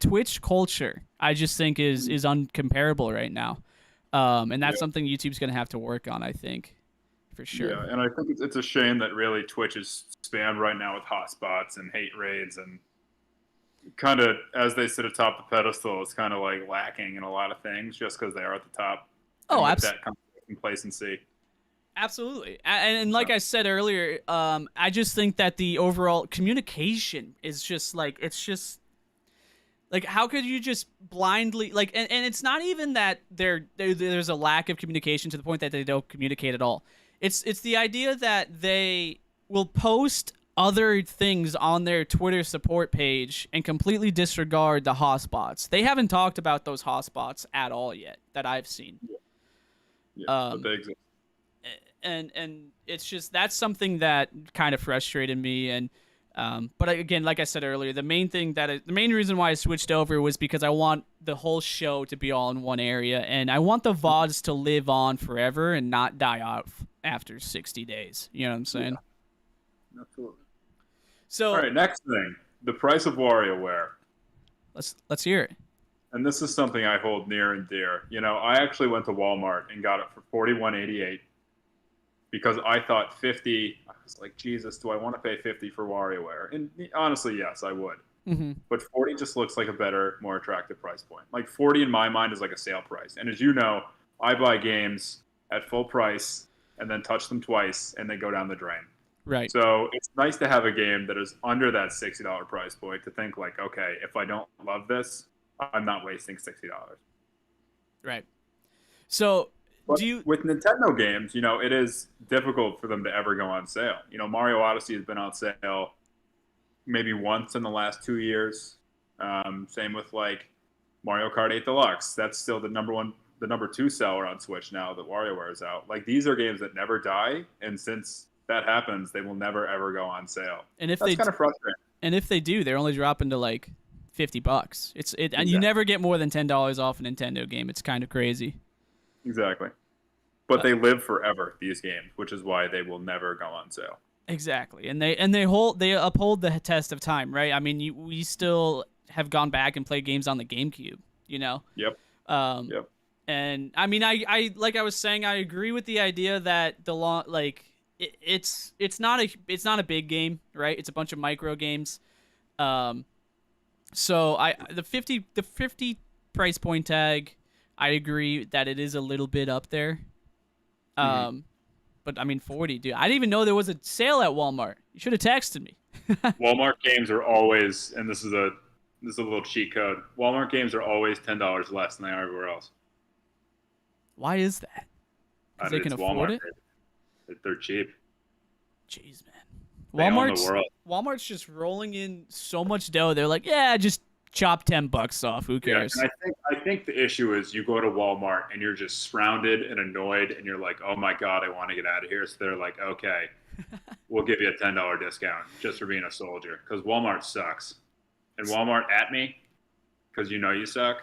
Twitch culture, I just think is uncomparable right now, and that's something YouTube's gonna have to work on, I think. For sure. Yeah, and I think it's a shame that really Twitch is spammed right now with hotspots and hate raids, and kind of, as they sit atop the pedestal, it's kind of like lacking in a lot of things just because they are at the top. Oh, absolutely. That kind of complacency. Absolutely. And like I said earlier, I just think that the overall communication is just like, it's just like, how could you just blindly like, and it's not even that there's a lack of communication to the point that they don't communicate at all. It's the idea that they will post other things on their Twitter support page and completely disregard the hotspots. They haven't talked about those hotspots at all yet that I've seen. Yeah, but they exist. And it's just, that's something that kind of frustrated me. And but again, like I said earlier, the main reason why I switched over was because I want the whole show to be all in one area, and I want the VODs to live on forever and not die off after 60 days. You know what I'm saying? Yeah. Absolutely. So, all right, next thing, the price of WarioWare. Let's hear it. And this is something I hold near and dear. I actually went to Walmart and got it for $41.88 because I thought 50. I was like, Jesus, do I want to pay 50 for WarioWare? And honestly, yes, I would. Mm-hmm. But 40 just looks like a better, more attractive price point. Like 40 in my mind is like a sale price. And as you know, I buy games at full price and then touch them twice and they go down the drain. Right. So it's nice to have a game that is under that $60 price point to think like, okay, if I don't love this, I'm not wasting $60. Right. So but with Nintendo games, it is difficult for them to ever go on sale. Mario Odyssey has been on sale maybe once in the last 2 years. Same with like Mario Kart 8 Deluxe. That's still the number 2 seller on Switch now that WarioWare is out. Like, these are games that never die, and since that happens, they will never ever go on sale. And if that's kind of frustrating. And if they do, they're only dropping to like $50. And you never get more than $10 off a Nintendo game. It's kind of crazy. Exactly. But they live forever, these games, which is why they will never go on sale. Exactly. And they uphold the test of time, right? I mean, we still have gone back and played games on the GameCube. You know. Yep. Yep. And I mean, I like I was saying, I agree with the idea that it's not a big game, right? It's a bunch of micro games. So the 50 price point tag, I agree that it is a little bit up there. But I mean 40, dude. I didn't even know there was a sale at Walmart. You should have texted me. Walmart games are always, and this is a little cheat code. Walmart games are always $10 less than they are everywhere else. Why is that? Because they can afford it? They're cheap. Jeez, man. They own the world. Walmart's just rolling in so much dough. They're like, yeah, just chop $10 off. Who cares? Yeah, and I think the issue is you go to Walmart and you're just surrounded and annoyed and you're like, oh my God, I want to get out of here. So they're like, okay, we'll give you a $10 discount just for being a soldier. Because Walmart sucks. And Walmart at me because you know you suck.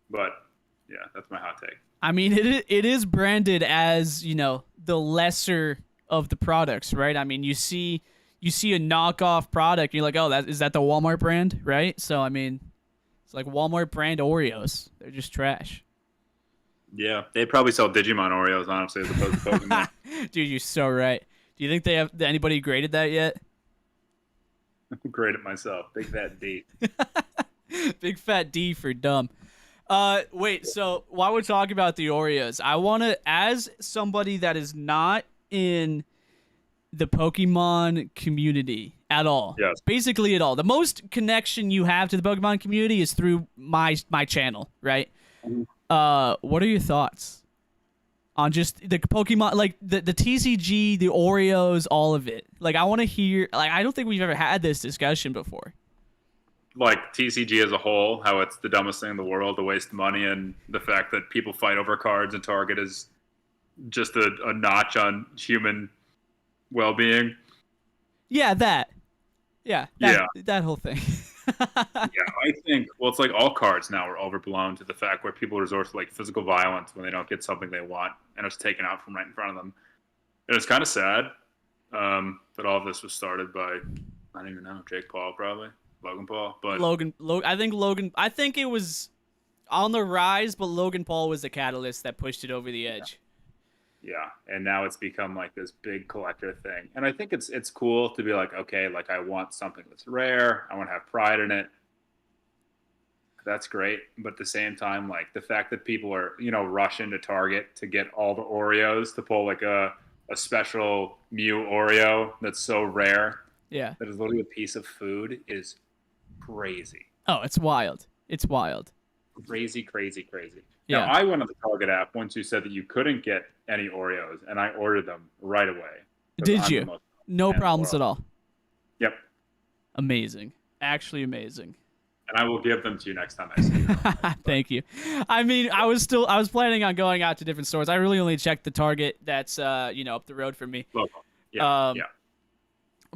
But yeah, that's my hot take. I mean, it is branded as, you know, the lesser of the products, right? I mean, you see a knockoff product, and you're like, oh, is that the Walmart brand, right? So, I mean, it's like Walmart brand Oreos. They're just trash. Yeah, they probably sell Digimon Oreos, honestly, as opposed to Pokemon. Dude, you're so right. Do you think anybody graded that yet? I'm great at myself. Big fat D. Big fat D for dumb. Wait, so while we're talking about the Oreos, I want to, as somebody that is not in the Pokemon community at all, yes, basically at all, the most connection you have to the Pokemon community is through my channel, right? What are your thoughts on just the Pokemon, like the TCG, the Oreos, all of it? Like, I want to hear, like, I don't think we've ever had this discussion before. Like TCG as a whole, how it's the dumbest thing in the world to waste money, and the fact that people fight over cards and Target is just a notch on human well-being. Yeah, that whole thing. Yeah, I think, well, it's like all cards now are overblown to the fact where people resort to like physical violence when they don't get something they want and it's taken out from right in front of them. And it's kind of sad that all of this was started by, I don't even know, Jake Paul probably. Logan Paul, but I think it was on the rise, but Logan Paul was the catalyst that pushed it over the edge. Yeah, and now it's become like this big collector thing, and I think it's cool to be like, okay, like I want something that's rare, I want to have pride in it. That's great, but at the same time, like the fact that people are, you know, rushing to Target to get all the Oreos to pull like a special Mew Oreo that's so rare, yeah, that is literally a piece of food is crazy. Oh, it's wild. It's wild. Crazy. Yeah. Now, I went on the Target app once you said that you couldn't get any Oreos, and I ordered them right away. Did you? No problems at all. Yep. Amazing. Actually amazing. And I will give them to you next time I see you. Thank you. I mean, I was planning on going out to different stores. I really only checked the Target that's up the road from me. Local. Yeah. Yeah.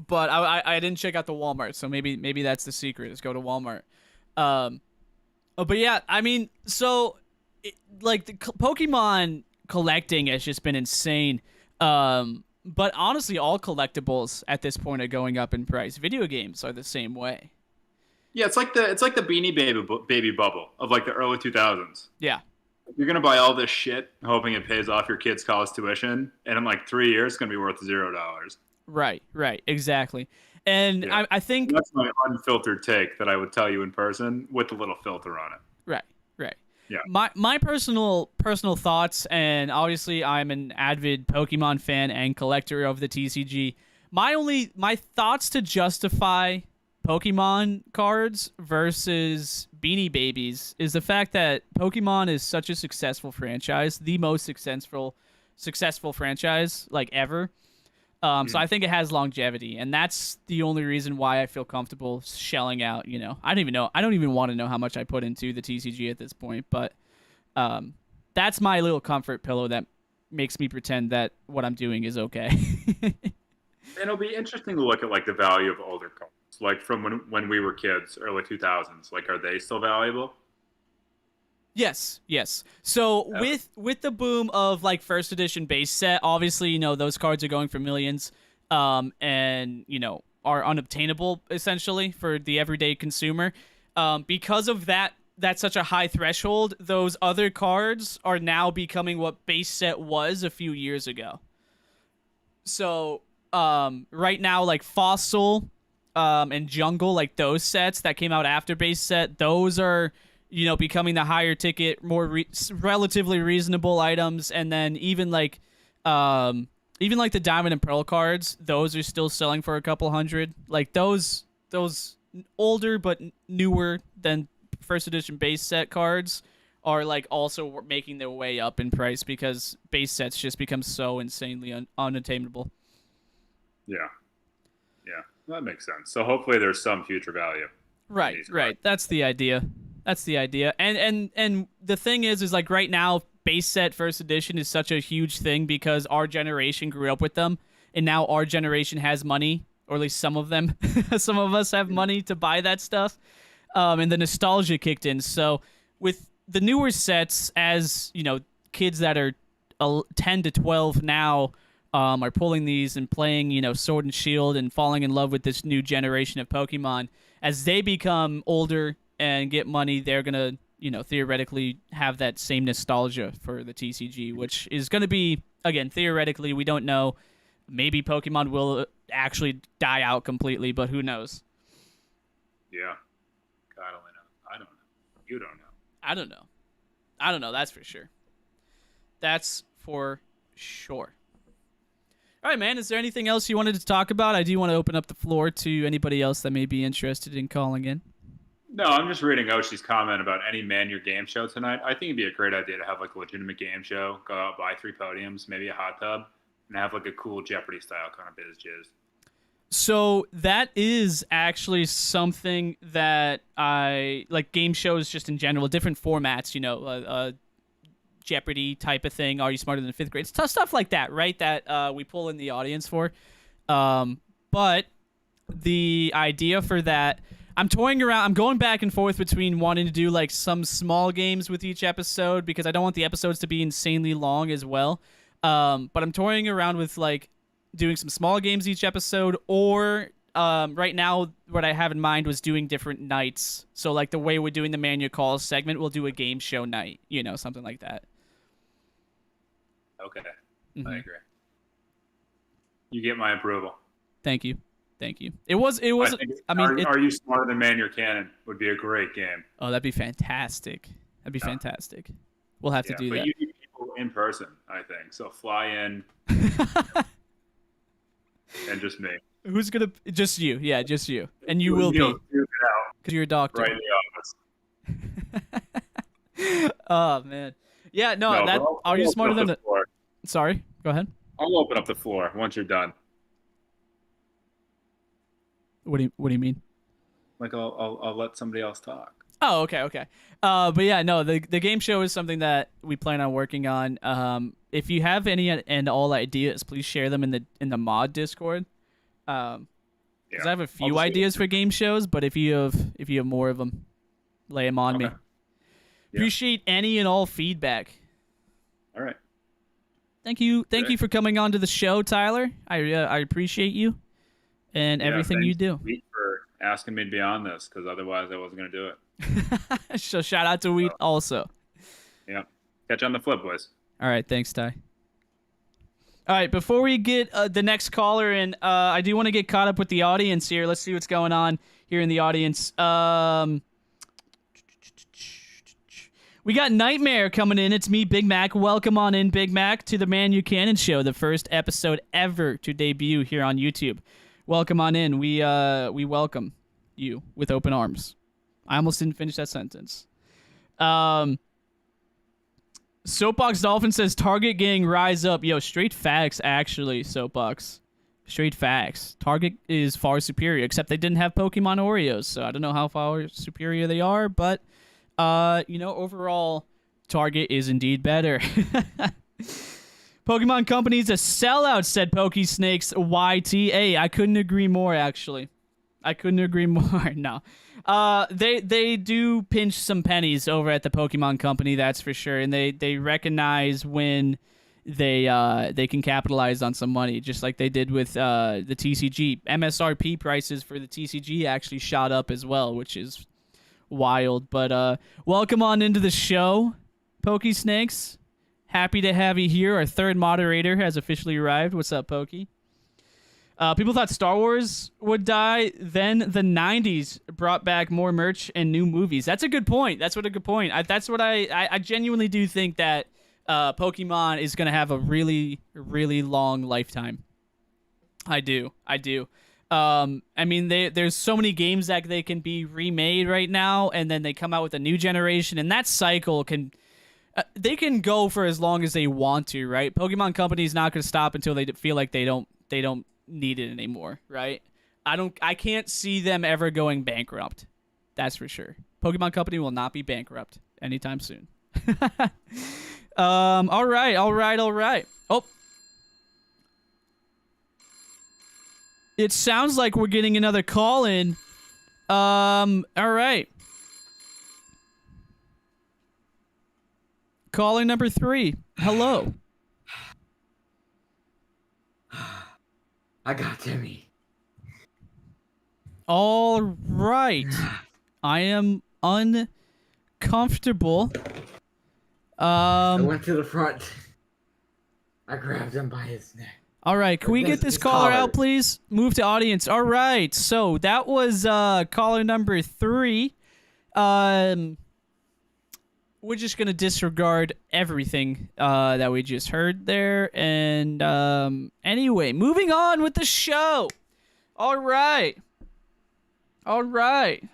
But I didn't check out the Walmart, so maybe that's the secret, is go to Walmart. But yeah, I mean, so like the Pokemon collecting has just been insane. But honestly, all collectibles at this point are going up in price. Video games are the same way. Yeah, it's like the Beanie Baby bubble of like the early 2000s. Yeah. You're gonna buy all this shit hoping it pays off your kid's college tuition, and in like 3 years, it's gonna be worth $0. Right, exactly. And yeah. I think that's my unfiltered take that I would tell you in person with a little filter on it. Right. Yeah. My personal thoughts, and obviously I'm an avid Pokemon fan and collector of the TCG. My thoughts to justify Pokemon cards versus Beanie Babies is the fact that Pokemon is such a successful franchise, the most successful franchise like ever. So I think it has longevity, and that's the only reason why I feel comfortable shelling out. You know, I don't even want to know how much I put into the TCG at this point, but that's my little comfort pillow that makes me pretend that what I'm doing is okay. And it'll be interesting to look at like the value of older cards, like from when we were kids, early 2000s. Like, are they still valuable? Yes. So with the boom of like first edition base set, obviously, those cards are going for millions. And are unobtainable essentially for the everyday consumer. Because of that, that's such a high threshold. Those other cards are now becoming what base set was a few years ago. So right now, like Fossil and Jungle, like those sets that came out after base set, those are, you know, becoming the higher ticket, more relatively reasonable items. And then even like the Diamond and Pearl cards, those are still selling for a couple hundred. Like those older but newer than first edition base set cards are like also making their way up in price because base sets just become so insanely unattainable. Yeah. That makes sense. So hopefully there's some future value. Right. That's the idea. And the thing is like right now, base set first edition is such a huge thing because our generation grew up with them, and now our generation has money, or at least some of them. Some of us have money to buy that stuff, and the nostalgia kicked in. So with the newer sets, as you know, kids that are 10 to 12 now are pulling these and playing, you know, Sword and Shield and falling in love with this new generation of Pokemon. As they become older and get money, they're gonna, you know, theoretically have that same nostalgia for the TCG, which is going to be, again, theoretically, we don't know. Maybe Pokemon will actually die out completely, but who knows? Yeah. God only knows. I don't know. You don't know. I don't know. That's for sure. All right, man. Is there anything else you wanted to talk about? I do want to open up the floor to anybody else that may be interested in calling in. No, I'm just reading Oshi's comment about any Man Your Game show tonight. I think it'd be a great idea to have like a legitimate game show, go out, buy 3 podiums, maybe a hot tub, and have like a cool Jeopardy style kind of biz jizz. So that is actually something that I like. Game shows just in general, different formats, you know, Jeopardy type of thing. Are you smarter than 5th grade? It's stuff like that, right? That we pull in the audience for. But the idea for that, I'm toying around. I'm going back and forth between wanting to do like some small games with each episode because I don't want the episodes to be insanely long as well. But I'm toying around with like doing some small games each episode, or right now what I have in mind was doing different nights. So like the way we're doing the Man Your Calls segment, we'll do a game show night, you know, something like that. Okay. Mm-hmm. I agree. You get my approval. Thank you. It was. Are you smarter than ManYurKanin would be a great game. Oh, that'd be fantastic. Fantastic. We'll have to do that. But you need people in person, I think. So fly in. And just me. Who's gonna? Just you. Yeah, just you. And you will be. Because you're a doctor. Right in the office. Oh man. Yeah. No. Are you smarter than the? Sorry. Go ahead. I'll open up the floor once you're done. What do you mean? Like I'll let somebody else talk. Oh, okay. But yeah, no, the game show is something that we plan on working on. If you have any and all ideas, please share them in the mod Discord. Because I have a few ideas for game shows, but if you have more of them, lay them on me. Yeah. Appreciate any and all feedback. All right. Thank you for coming on to the show, Tyler. I appreciate you and everything you do. Wheat for asking me to be on this, because otherwise I wasn't going to do it. So shout out to Wheat also. Yeah. Catch you on the flip, boys. All right. Thanks, Ty. All right. Before we get the next caller in, I do want to get caught up with the audience here. Let's see what's going on here in the audience. We got Nightmare coming in. It's me, Big Mac. Welcome on in, Big Mac, to the ManYurKanin Show, the first episode ever to debut here on YouTube. Welcome on in. We welcome you with open arms. I almost didn't finish that sentence. Soapbox Dolphin says, Target gang rise up. Yo, straight facts, actually, Soapbox. Straight facts. Target is far superior, except they didn't have Pokemon Oreos, so I don't know how far superior they are, but, overall, Target is indeed better. Pokemon Company's a sellout, said Pokesnakes YTA. I couldn't agree more, actually. I couldn't agree more. No. They do pinch some pennies over at the Pokemon Company, that's for sure. And they recognize when they can capitalize on some money, just like they did with the TCG. MSRP prices for the TCG actually shot up as well, which is wild. But welcome on into the show, Pokey Snakes. Happy to have you here. Our third moderator has officially arrived. What's up, Pokey? People thought Star Wars would die. Then the 90s brought back more merch and new movies. That's a good point. That's a good point. I genuinely do think that Pokemon is going to have a really, really long lifetime. I do. I mean, there's so many games that they can be remade right now, and then they come out with a new generation, and that cycle can... they can go for as long as they want to, right? Pokemon Company's not going to stop until they feel like they don't need it anymore, right? I can't see them ever going bankrupt. That's for sure. Pokemon Company will not be bankrupt anytime soon. All right. Oh. It sounds like we're getting another call in. All right. Caller number 3. Hello. I got Timmy. All right. I am uncomfortable. I went to the front. I grabbed him by his neck. All right, can we get this caller out, please? Move to audience. All right, so that was caller number 3. We're just going to disregard everything that we just heard there. And anyway, moving on with the show. All right. All right.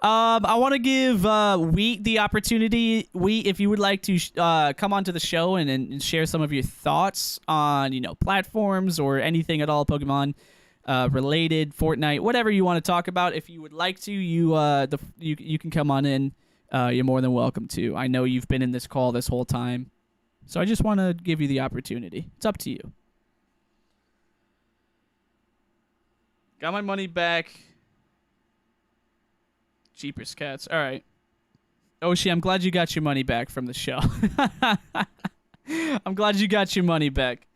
I want to give Wheat the opportunity. Wheat, if you would like to come onto the show and share some of your thoughts on, platforms or anything at all Pokemon related, Fortnite, whatever you want to talk about. If you would like to, you can come on in. You're more than welcome to. I know you've been in this call this whole time, so I just want to give you the opportunity. It's up to you. Got my money back. Jeepers cats. All right. Oshi, I'm glad you got your money back from the show. I'm glad you got your money back.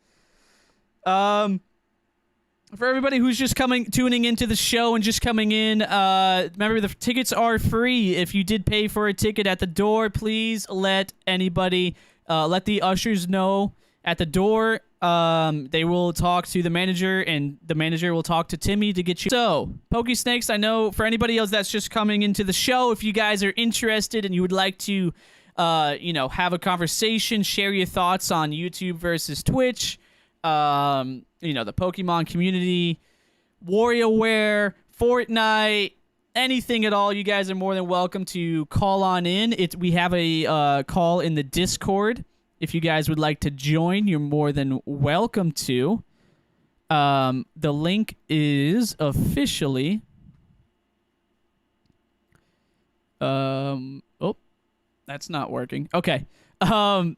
For everybody who's just tuning into the show and just coming in, remember the tickets are free. If you did pay for a ticket at the door, please let the ushers know at the door. They will talk to the manager, and the manager will talk to Timmy to get you. So, Pokesnakes, I know for anybody else that's just coming into the show, if you guys are interested and you would like to, have a conversation, share your thoughts on YouTube versus Twitch, the Pokemon community, WarioWare, Fortnite, anything at all, you guys are more than welcome to call on in. We have a call in the Discord. If you guys would like to join, you're more than welcome to. The link is officially... that's not working. Okay. The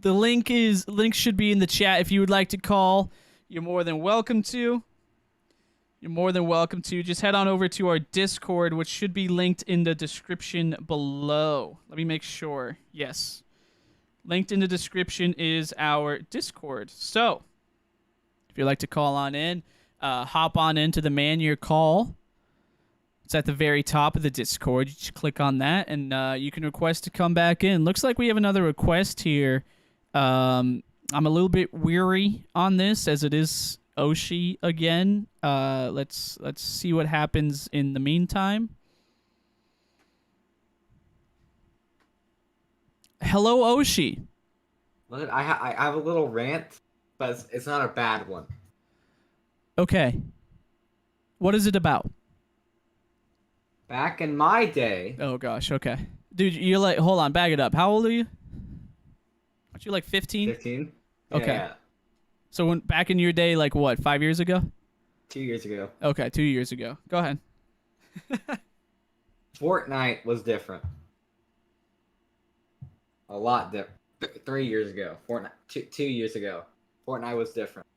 link should be in the chat. If you would like to call, you're more than welcome to. Just head on over to our Discord, which should be linked in the description below. Let me make sure. Yes. Linked in the description is our Discord. So, if you'd like to call on in, hop on into the ManYurKanin. It's at the very top of the Discord. You just click on that, and you can request to come back in. Looks like we have another request here. I'm a little bit weary on this, as it is Oshi again. Let's see what happens in the meantime. Hello, Oshi. Look, I have a little rant, but it's not a bad one. Okay. What is it about? Back in my day... Oh, gosh, okay. Dude, you're like... Hold on, bag it up. How old are you? Aren't you like 15? 15. Okay. Yeah. So back in your day, like what, 5 years ago? 2 years ago. Okay, 2 years ago. Go ahead. Fortnite was different. A lot different. 3 years ago. Fortnite. 2 years ago. Fortnite was different.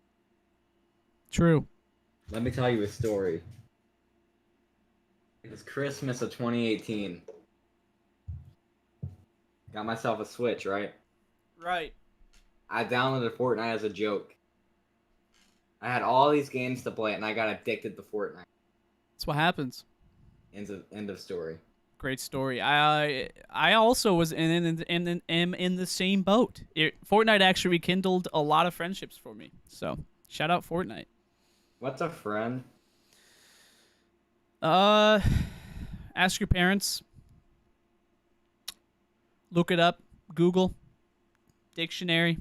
True. Let me tell you a story. It was Christmas of 2018. Got myself a Switch, right? Right. I downloaded Fortnite as a joke. I had all these games to play, and I got addicted to Fortnite. That's what happens. End of story. Great story. I also was am in the same boat. Fortnite actually rekindled a lot of friendships for me. So shout out Fortnite. What's a friend? Ask your parents. Look it up. Google. Dictionary.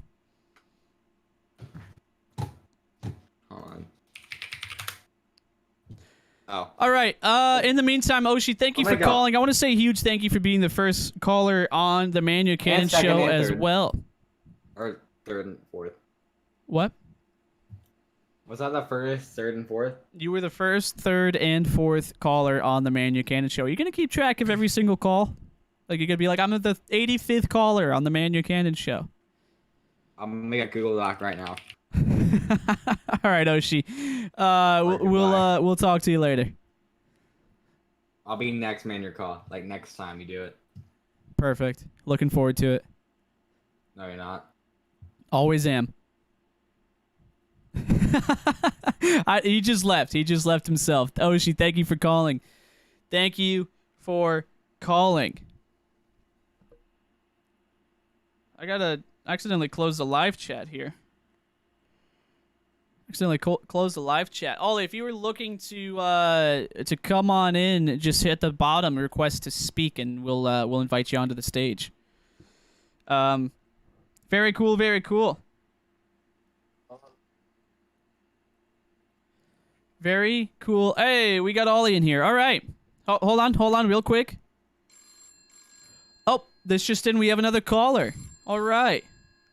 Hold on. Oh. All right. In the meantime, Oshi, thank you for calling. I want to say a huge thank you for being the first caller on the ManYurKanin Show as well. Or third and fourth. What? Was that the first, third, and fourth? You were the first, third, and fourth caller on the ManYurKanin Show. You're going to keep track of every single call? Like, you're going to be like, I'm the 85th caller on the ManYurKanin Show. I'm going to make a Google Doc right now. All right, Oshi. We'll talk to you later. I'll be next man your call. Like, next time you do it. Perfect. Looking forward to it. No, you're not. Always am. He just left. He just left himself. Oshi, thank you for calling. Thank you for calling. I gotta accidentally close the live chat here. Accidentally close the live chat. Ollie, if you were looking to come on in, just hit the bottom request to speak, and we'll invite you onto the stage. Very cool. Very cool. Very cool. Hey, we got Ollie in here. All right. Hold on real quick. Oh, this just in. We have another caller. All right.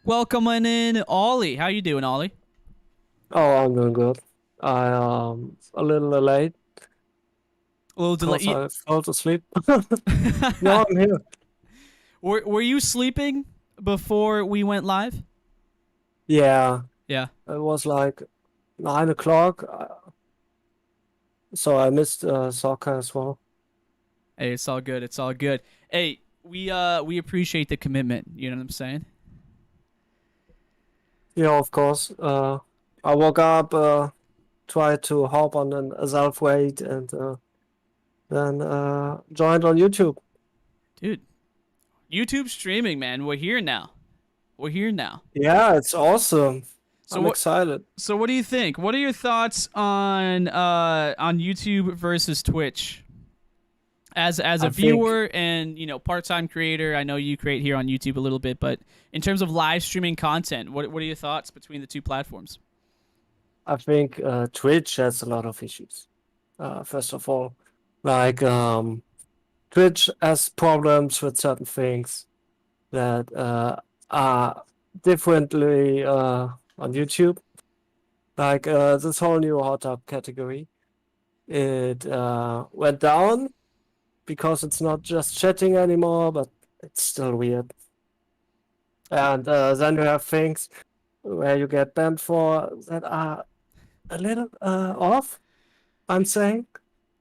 Welcome in, Ollie. How you doing, Ollie? Oh, I'm doing good. I a little late. A little delayed. I fell asleep. No, I'm here. Were you sleeping before we went live? Yeah. Yeah. It was like 9 o'clock. So I missed soccer as well. Hey, it's all good. It's all good. Hey, we appreciate the commitment. You know what I'm saying? Yeah, of course. I woke up, tried to hop on a self-weight, and then joined on YouTube. Dude, YouTube streaming, man. We're here now. We're here now. Yeah, it's awesome. I'm excited. So what do you think? What are your thoughts on YouTube versus Twitch? As a viewer and, you know, part-time creator, I know you create here on YouTube a little bit, but in terms of live streaming content, what are your thoughts between the two platforms? I think Twitch has a lot of issues. First of all, like Twitch has problems with certain things that are differently on YouTube. Like this whole new hot tub category, it went down because it's not just chatting anymore, but it's still weird. And then you have things where you get banned for that are a little off, I'm saying.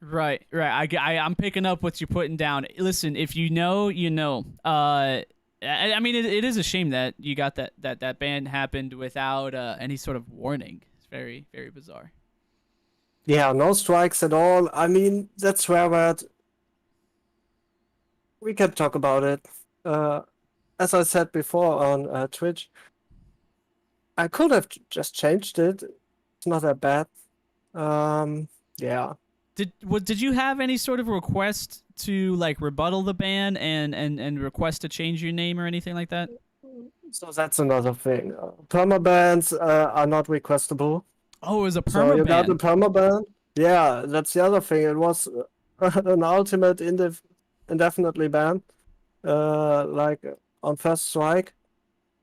Right. I'm picking up what you're putting down. Listen, if you know, you know. I mean, it is a shame that you got that ban happened without any sort of warning. It's very, very bizarre. Yeah, no strikes at all. I mean, that's swear word. We can talk about it. As I said before on Twitch, I could have just changed it. It's not that bad. Yeah. Did you have any sort of request to like rebuttal the ban and request to change your name or anything like that? So that's another thing. Permabans are not requestable. Oh, it was a permaban. So you got a permaban? Yeah, that's the other thing. It was an ultimate indefinitely ban, like on first strike,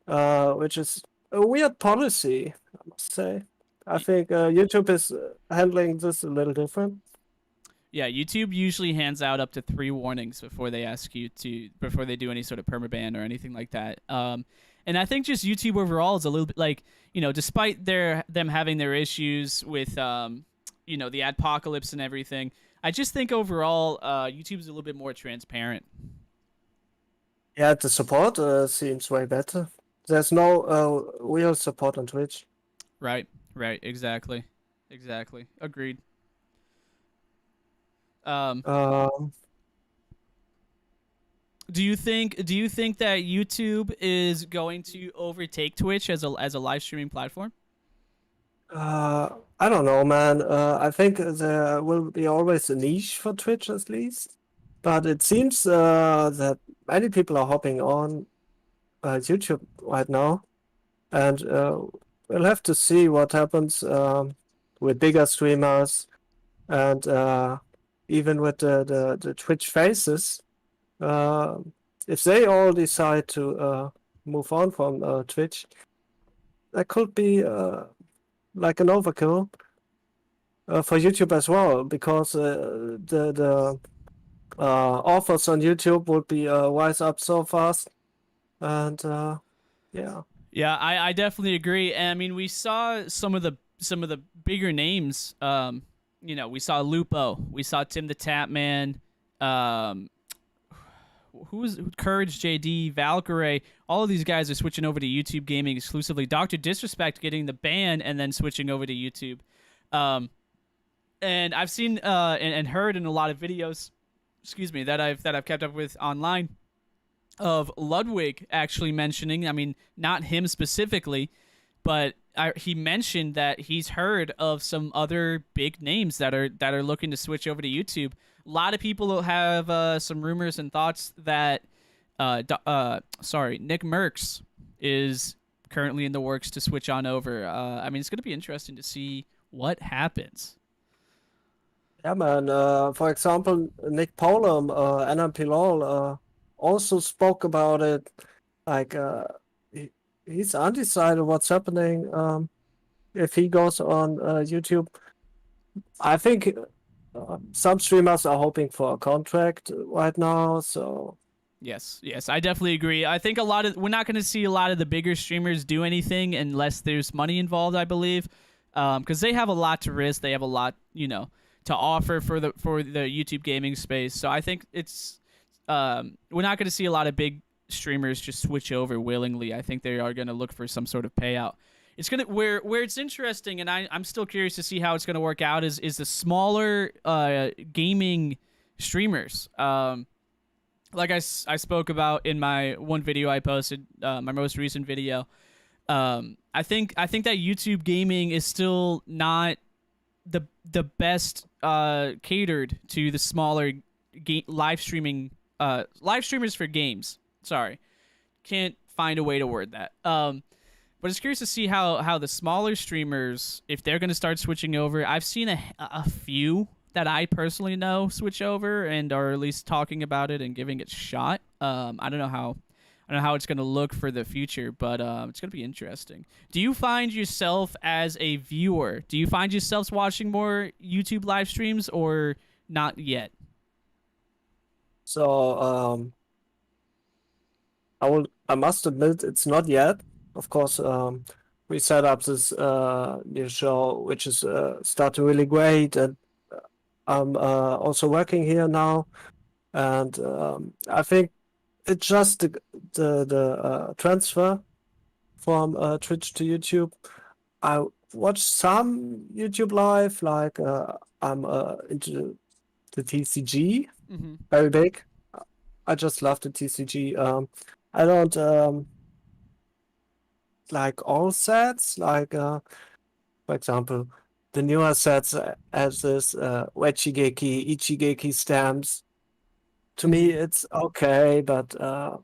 which is a weird policy, I must say. I think YouTube is handling this a little different. Yeah, YouTube usually hands out up to 3 warnings before they do any sort of permaban or anything like that. And I think just YouTube overall is a little bit like, you know, despite them having their issues with, you know, the adpocalypse and everything, I just think overall YouTube is a little bit more transparent. Yeah, the support seems way better. There's no real support on Twitch. Right. Exactly. Agreed. Um, Do you think that YouTube is going to overtake Twitch as a live streaming platform? I don't know, man. I think there will be always a niche for Twitch at least, but it seems that many people are hopping on YouTube right now, and we'll have to see what happens with bigger streamers and even with the Twitch faces. If they all decide to move on from Twitch, that could be like an overkill for YouTube as well, because the offers on YouTube would be rise up so fast, and yeah. Yeah, I definitely agree. And I mean, we saw some of the bigger names. We saw Lupo, we saw Tim the Tapman, who's Courage JD, Valkyrie. All of these guys are switching over to YouTube gaming exclusively. Dr. Disrespect getting the ban and then switching over to YouTube. And I've seen and heard in a lot of videos, that I've kept up with online, of Ludwig actually mentioning, I mean, not him specifically, but he mentioned that he's heard of some other big names that are looking to switch over to YouTube. A lot of people have some rumors and thoughts that Nick Merckx is currently in the works to switch on over. I mean, it's going to be interesting to see what happens. Yeah, man. For example, Nick Polam, NMP LOL, also spoke about it. Like, he's undecided what's happening if he goes on YouTube. I think some streamers are hoping for a contract right now, so... Yes, I definitely agree. I think we're not going to see a lot of the bigger streamers do anything unless there's money involved, I believe, because they have a lot to risk. They have a lot, to offer for the YouTube gaming space. So I think it's we're not going to see a lot of big streamers just switch over willingly. I think they are going to look for some sort of payout. It's gonna where it's interesting, and I'm still curious to see how it's going to work out. Is the smaller gaming streamers. Like I spoke about in my one video I posted, my most recent video. I think that YouTube gaming is still not the best catered to the smaller live streamers for games. Sorry, can't find a way to word that. But it's curious to see how the smaller streamers, if they're going to start switching over. I've seen a few that I personally know switch over and are at least talking about it and giving it a shot. I don't know how it's going to look for the future, but it's going to be interesting. Do you find yourself as a viewer? Do you find yourselves watching more YouTube live streams or not yet? So I must admit it's not yet. Of course, we set up this new show, which is starting really great, and I'm also working here now, and I think it's just the transfer from Twitch to YouTube. I watch some YouTube live, like I'm into the TCG, very big. I just love the TCG. I don't like all sets, like for example, the newer sets as this Wechigeki, Ichigeki stamps. To me, it's okay, but I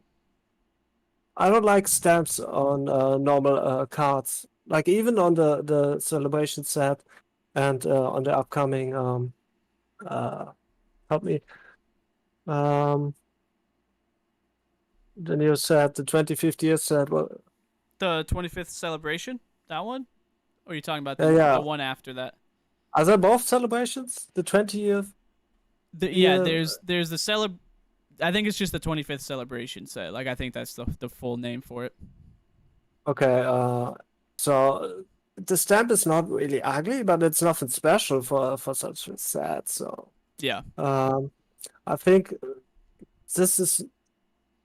don't like stamps on normal cards. Like even on the celebration set and on the upcoming help me the new set, the 25th year set. The 25th celebration, that one? Or are you talking about yeah. the one after that? Are they both celebrations? The 20th? There's the I think it's just the 25th celebration set. Like, I think that's the full name for it. Okay, so the stamp is not really ugly, but it's nothing special for such a set. So yeah, I think this is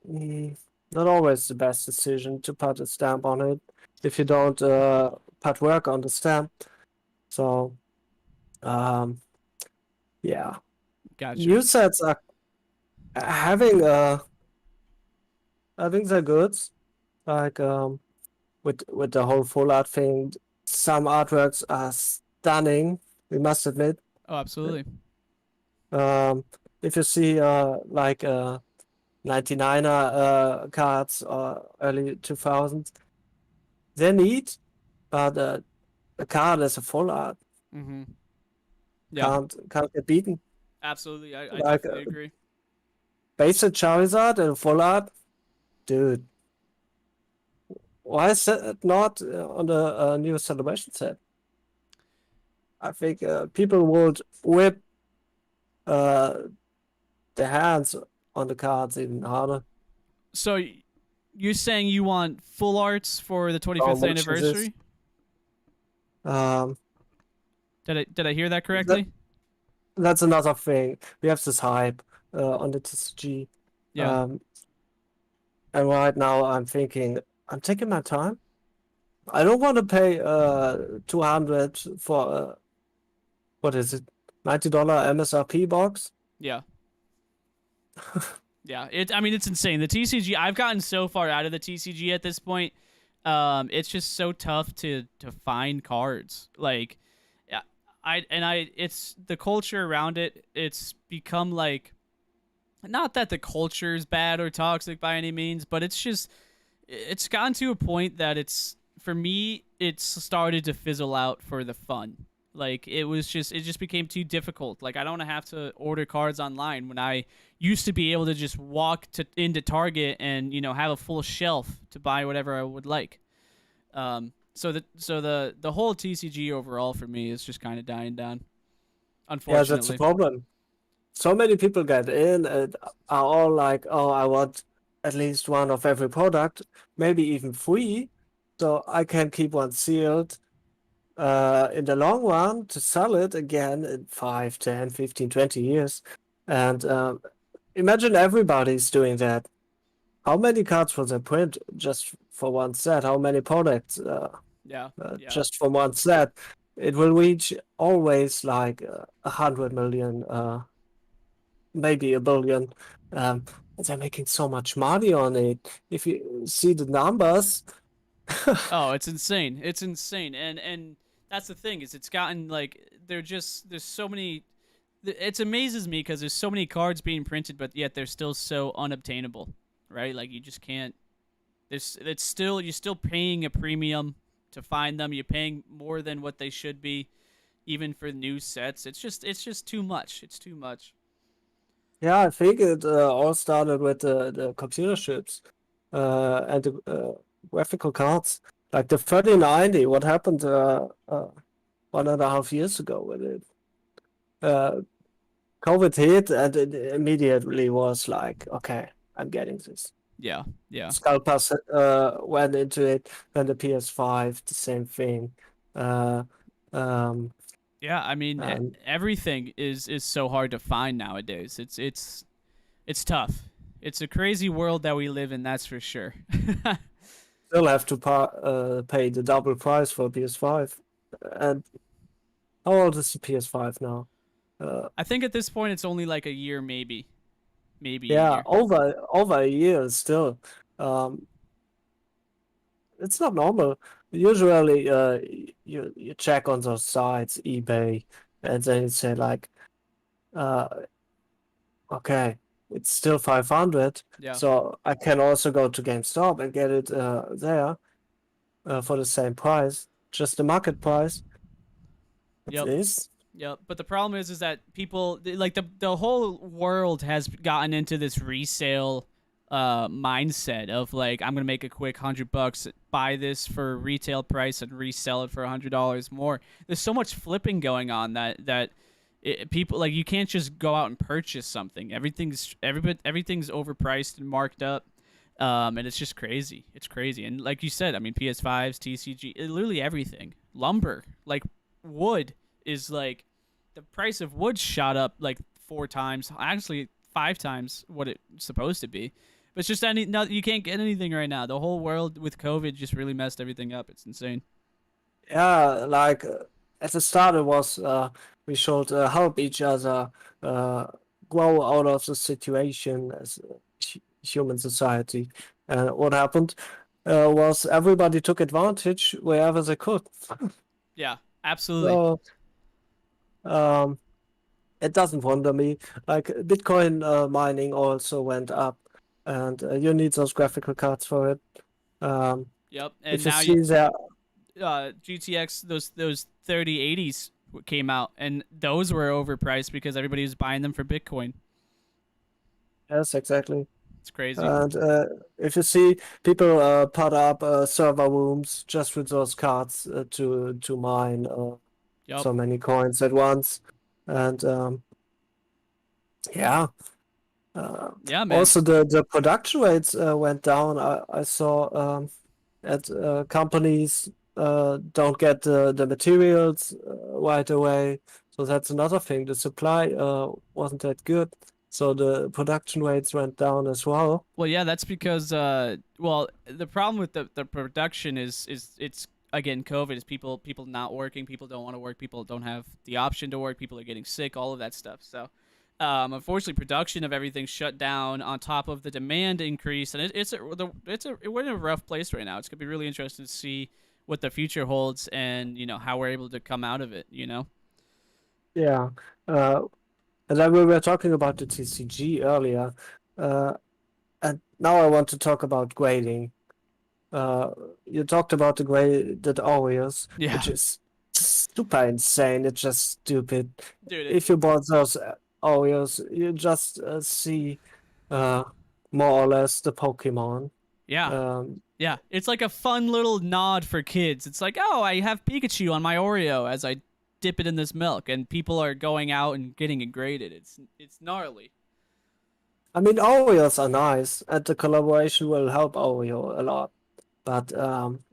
not always the best decision to put a stamp on it if you don't put work on the stamp. So, yeah. Gotcha. New sets are having I think they're good. Like with the whole full art thing, some artworks are stunning. We must admit. Oh, absolutely. If you see like 99er cards or early 2000s, they're neat, but a card is a full art. Mm-hmm. Yeah. Can't get beaten. Absolutely. I Like definitely agree. basic Charizard and full art, dude. Why is it not on the new celebration set? I think people would whip their hands on the cards even harder. So you're saying you want full arts for the 25th How much is anniversary? Did I hear that correctly? That's another thing. We have this hype on the TCG. Yeah. And right now I'm thinking, I'm taking my time. I don't want to pay 200 for what is it, $90 MSRP box. Yeah. Yeah. I mean, it's insane. The TCG. I've gotten so far out of the TCG at this point. It's just so tough to find cards. Like, it's the culture around it. It's become like, not that the culture is bad or toxic by any means, but it's gotten to a point that for me, it's started to fizzle out for the fun. Like, it just became too difficult. Like, I don't have to order cards online when I used to be able to just walk into Target and, have a full shelf to buy whatever I would like. So the whole TCG overall for me is just kind of dying down. Unfortunately. Yeah, that's a problem. So many people get in and are all like, oh, I want at least one of every product, maybe even three, so I can keep one sealed in the long run to sell it again in 5, 10, 15, 20 years. And imagine everybody's doing that. How many cards will they print just for one set? How many products Yeah. just for one set? It will reach always like 100 million, maybe a billion. They're making so much money on it. If you see the numbers. Oh, it's insane. It's insane. And that's the thing, is it's gotten like, there's so many. It amazes me because there's so many cards being printed, but yet they're still so unobtainable, right? Like, you just can't. You're still paying a premium to find them. You're paying more than what they should be, even for new sets. It's just too much. It's too much. Yeah, I think it all started with the computer chips and the graphical cards. Like the 3090, what happened 1.5 years ago with it? COVID hit and it immediately was like, okay, I'm getting this. Yeah. Scalpers went into it, then the PS5, the same thing. Yeah, I mean, everything is so hard to find nowadays. It's tough. It's a crazy world that we live in, that's for sure. Still have to pay the double price for PS5. And how old is the PS5 now? I think at this point it's only like a year, maybe. Yeah, over a year still. It's not normal. Usually, you check on those sites, eBay, and then you say like, okay, it's still 500. Yeah. So I can also go to GameStop and get it there for the same price, just the market price. Yep. It is. Yep. But the problem is that people, like, the whole world has gotten into this resale mindset of like, I'm gonna make a quick $100, buy this for retail price and resell it for $100 more. There's so much flipping going on that people, like, you can't just go out and purchase something. Everything's overpriced and marked up, and it's just crazy. It's crazy. And like you said, I mean, PS5s, TCG, literally everything. Lumber, like wood, is like, the price of wood shot up like 4 times, actually 5 times what it's supposed to be. But it's just you can't get anything right now. The whole world with COVID just really messed everything up. It's insane. Yeah, like at the start it was we should help each other grow out of the situation as a human society. And what happened was everybody took advantage wherever they could. Yeah, absolutely. So it doesn't wonder me. Like Bitcoin mining also went up, and you need those graphical cards for it. Yep, and if you now see that. GTX those 3080s came out, and those were overpriced because everybody was buying them for Bitcoin. Yes, exactly. It's crazy. And if you see people put up server rooms just with those cards to mine so many coins at once, and yeah, man. Also the production rates went down. I saw at companies don't get the materials right away, so that's another thing. The supply wasn't that good. So the production rates went down as well. Well, yeah, that's because the problem with the production is it's again COVID is people not working, people don't want to work, people don't have the option to work, people are getting sick, all of that stuff. So unfortunately, production of everything shut down on top of the demand increase, and we're in a rough place right now. It's gonna be really interesting to see what the future holds, and how we're able to come out of it. Yeah. And then we were talking about the TCG earlier, and now I want to talk about grading. You talked about the graded Oreos, which is super insane. It's just stupid. Dude, if you bought those Oreos, you just see more or less the Pokemon. Yeah. Yeah, it's like a fun little nod for kids. It's like, oh, I have Pikachu on my Oreo as I dip it in this milk, and people are going out and getting it graded. It's gnarly. I mean, Oreos are nice, and the collaboration will help Oreo a lot. But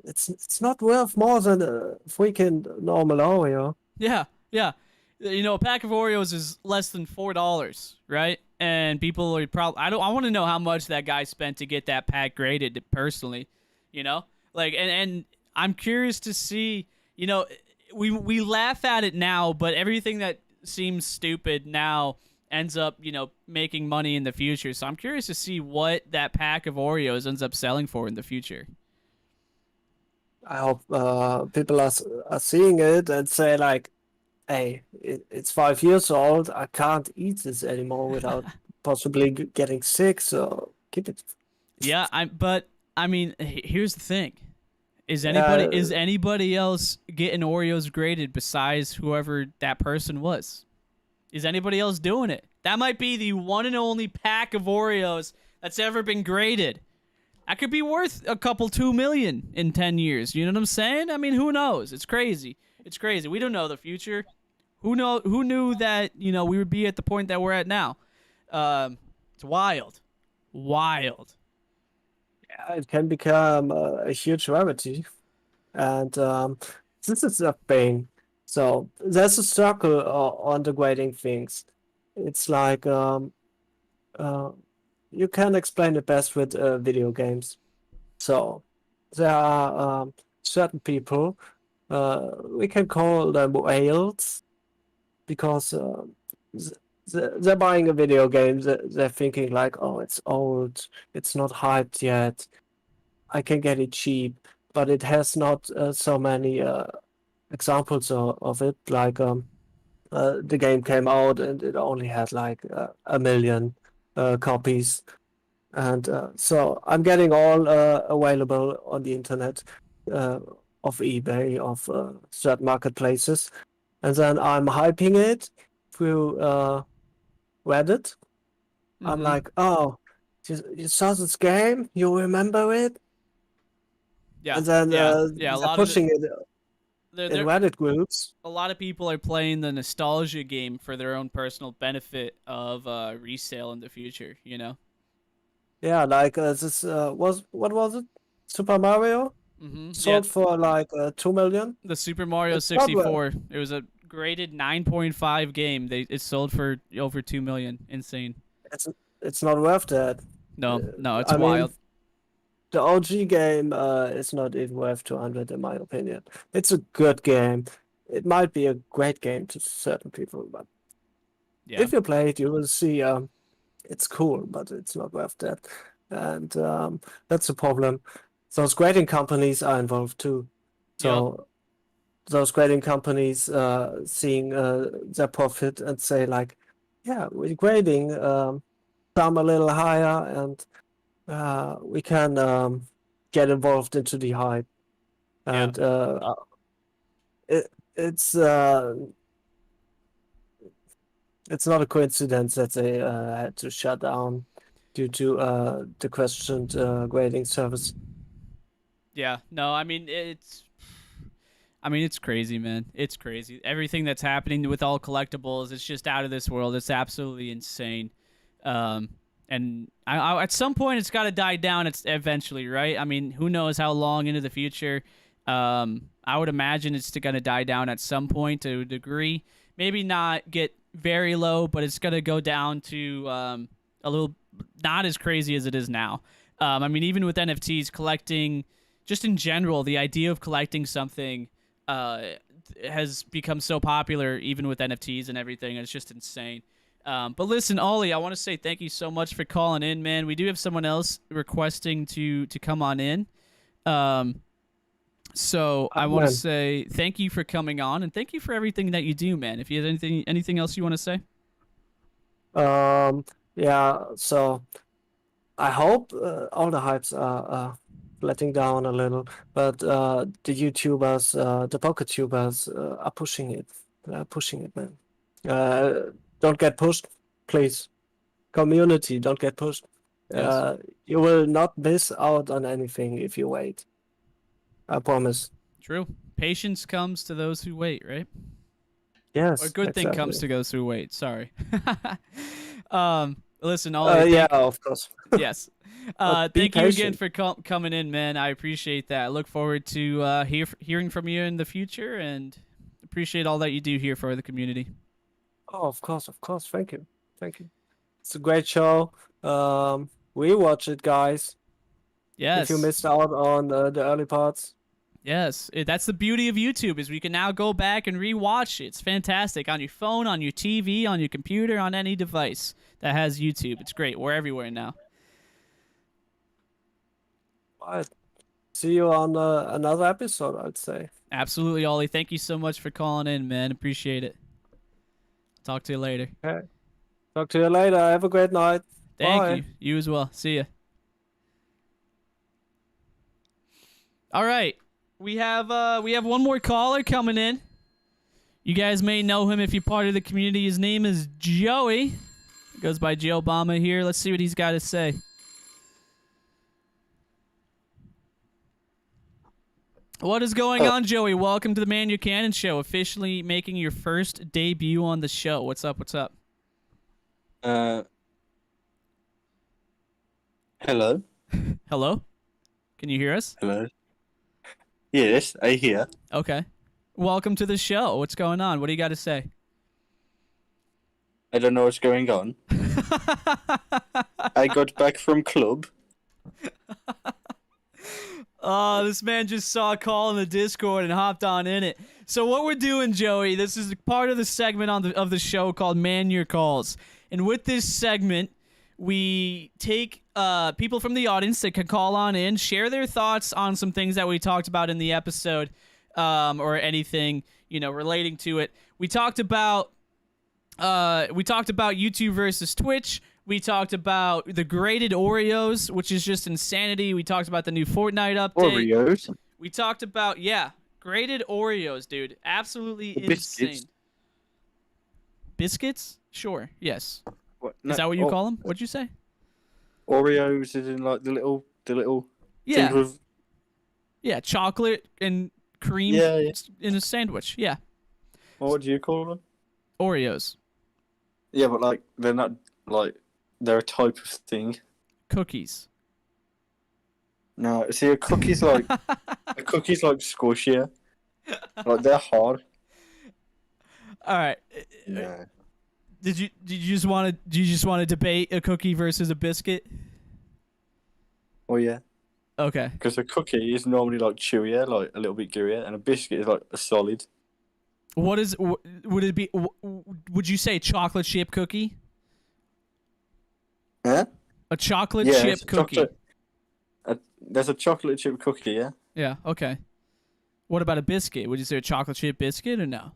it's not worth more than a freaking normal Oreo. Yeah. A pack of Oreos is less than $4, right? And people are probably I want to know how much that guy spent to get that pack graded personally, Like and I'm curious to see, we laugh at it now, but everything that seems stupid now ends up, making money in the future. So I'm curious to see what that pack of Oreos ends up selling for in the future. I hope people are seeing it and say like, hey, it's 5 years old. I can't eat this anymore without possibly getting sick. So keep it. Yeah, but I mean, here's the thing: is anybody else getting Oreos graded besides whoever that person was? Is anybody else doing it? That might be the one and only pack of Oreos that's ever been graded. That could be worth a couple $2 million in 10 years. You know what I'm saying? I mean, who knows? It's crazy. It's crazy. We don't know the future. Who knew that, we would be at the point that we're at now? It's wild. Wild. Yeah, it can become a huge rarity. And this is a thing. So there's a circle on the grading things. It's like you can explain it best with video games. So there are certain people, we can call them whales, because they're buying a video game. They're thinking like, oh, it's old, it's not hyped yet, I can get it cheap, but it has not so many examples of it. Like the game came out and it only had like 1 million copies, and so I'm getting all available on the internet of eBay, of certain marketplaces, and then I'm hyping it through Reddit. I'm like, oh, you saw this game? You remember it? Yeah. And then a lot pushing of it in Reddit groups. A lot of people are playing the nostalgia game for their own personal benefit of resale in the future, Yeah, like this what was it? Super Mario? Sold for like 2 million. The Super Mario 64. It was a graded 9.5 game. It sold for over 2 million. Insane. It's not worth that. No, it's I mean, wild. the OG game is not even worth 200 in my opinion. It's a good game. It might be a great game to certain people, but Yeah. if you play it, you will see it's cool, but it's not worth that. And that's the problem. Those grading companies are involved too. So those grading companies seeing their profit and say like, yeah, we're grading some a little higher and we can get involved into the hype. And it's not a coincidence that they had to shut down due to the questioned grading service. Yeah. No, I mean it's crazy, man. It's crazy. Everything that's happening with all collectibles, it's just out of this world. It's absolutely insane. And I at some point, it's got to die down. It's eventually, right? I mean, who knows how long into the future? I would imagine it's going to die down at some point to a degree. Maybe not get very low, but it's going to go down to a little not as crazy as it is now. I mean, even with NFTs, collecting, just in general, the idea of collecting something has become so popular, even with NFTs and everything. It's just insane. But listen, Ollie, I want to say thank you so much for calling in, man. We do have someone else requesting to come on in. So I want to say thank you for coming on, and thank you for everything that you do, man. If you have anything else you want to say? Yeah, so I hope all the hypes are letting down a little, but the YouTubers, the poker tubers are pushing it. Pushing it, man. Don't get pushed, please. Community, don't get pushed. Yes. You will not miss out on anything if you wait. I promise. True. Patience comes to those who wait, right? Yes. Or good thing comes to those who wait. Sorry. Listen, Ollie. Yeah, of course. Yes. Thank you again for coming in, man. I appreciate that. I look forward to hearing from you in the future, and appreciate all that you do here for the community. Oh, of course. Thank you. It's a great show. We watch it, guys. Yes. If you missed out on the early parts. Yes, that's the beauty of YouTube, is we can now go back and rewatch it. It's fantastic on your phone, on your TV, on your computer, on any device that has YouTube. It's great. We're everywhere now. All right. See you on another episode, I'd say. Absolutely, Ollie. Thank you so much for calling in, man. Appreciate it. Talk to you later. Okay. Talk to you later. Have a great night. Thank you. You as well. See ya. All right. We have one more caller coming in. You guys may know him if you're part of the community. His name is Joey. He goes by Joe Obama here. Let's see what he's got to say. What is going on, Joey? Welcome to the ManYurKanin Show, officially making your first debut on the show. What's up? Hello? Hello? Can you hear us? Hello? Yes, I hear. Okay. Welcome to the show. What's going on? What do you got to say? I don't know what's going on. I got back from club. Oh, this man just saw a call in the Discord and hopped on in it. So what we're doing, Joey, this is part of the segment of the show called Man Your Calls. And with this segment, we take people from the audience that can call on in, share their thoughts on some things that we talked about in the episode, or anything, relating to it. We talked about YouTube versus Twitch. We talked about the graded Oreos, which is just insanity. We talked about the new Fortnite update. Oreos? We talked about, graded Oreos, dude. Absolutely insane. Biscuits? Sure, yes. What? No, is that what you call them? What'd you say? Oreos is in like the little yeah. things with... Yeah, chocolate and cream in a sandwich. Yeah. What do you call them? Oreos. Yeah, but like they're not like they're a type of thing. Cookies. No, see, a cookie's like squishier. Like they're hard. All right. No. Did you just want to debate a cookie versus a biscuit? Well, yeah. Okay. Because a cookie is normally like chewier, like a little bit gooier, and a biscuit is like a solid. What is? Would it be? Would you say chocolate chip cookie? Huh? A chocolate Yeah, chip it's a cookie. There's a chocolate chip cookie, yeah. Yeah. Okay. What about a biscuit? Would you say a chocolate chip biscuit or no?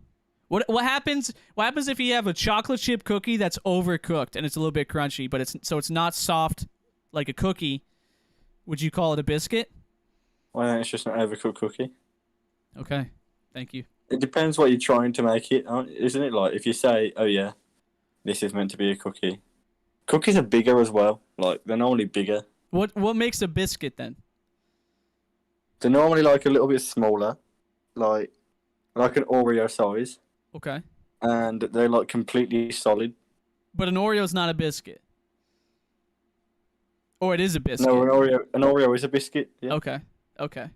What happens? What happens if you have a chocolate chip cookie that's overcooked and it's a little bit crunchy, but it's not soft like a cookie? Would you call it a biscuit? Well, it's just an overcooked cookie. Okay. Thank you. It depends what you're trying to make it, isn't it? Like if you say, "Oh yeah, this is meant to be a cookie." Cookies are bigger as well. Like they're normally bigger. What makes a biscuit then? They're normally like a little bit smaller, like an Oreo size. Okay. And they're like completely solid. But an Oreo's not a biscuit. Or it is a biscuit. No, an Oreo is a biscuit. Yeah. Okay. Okay.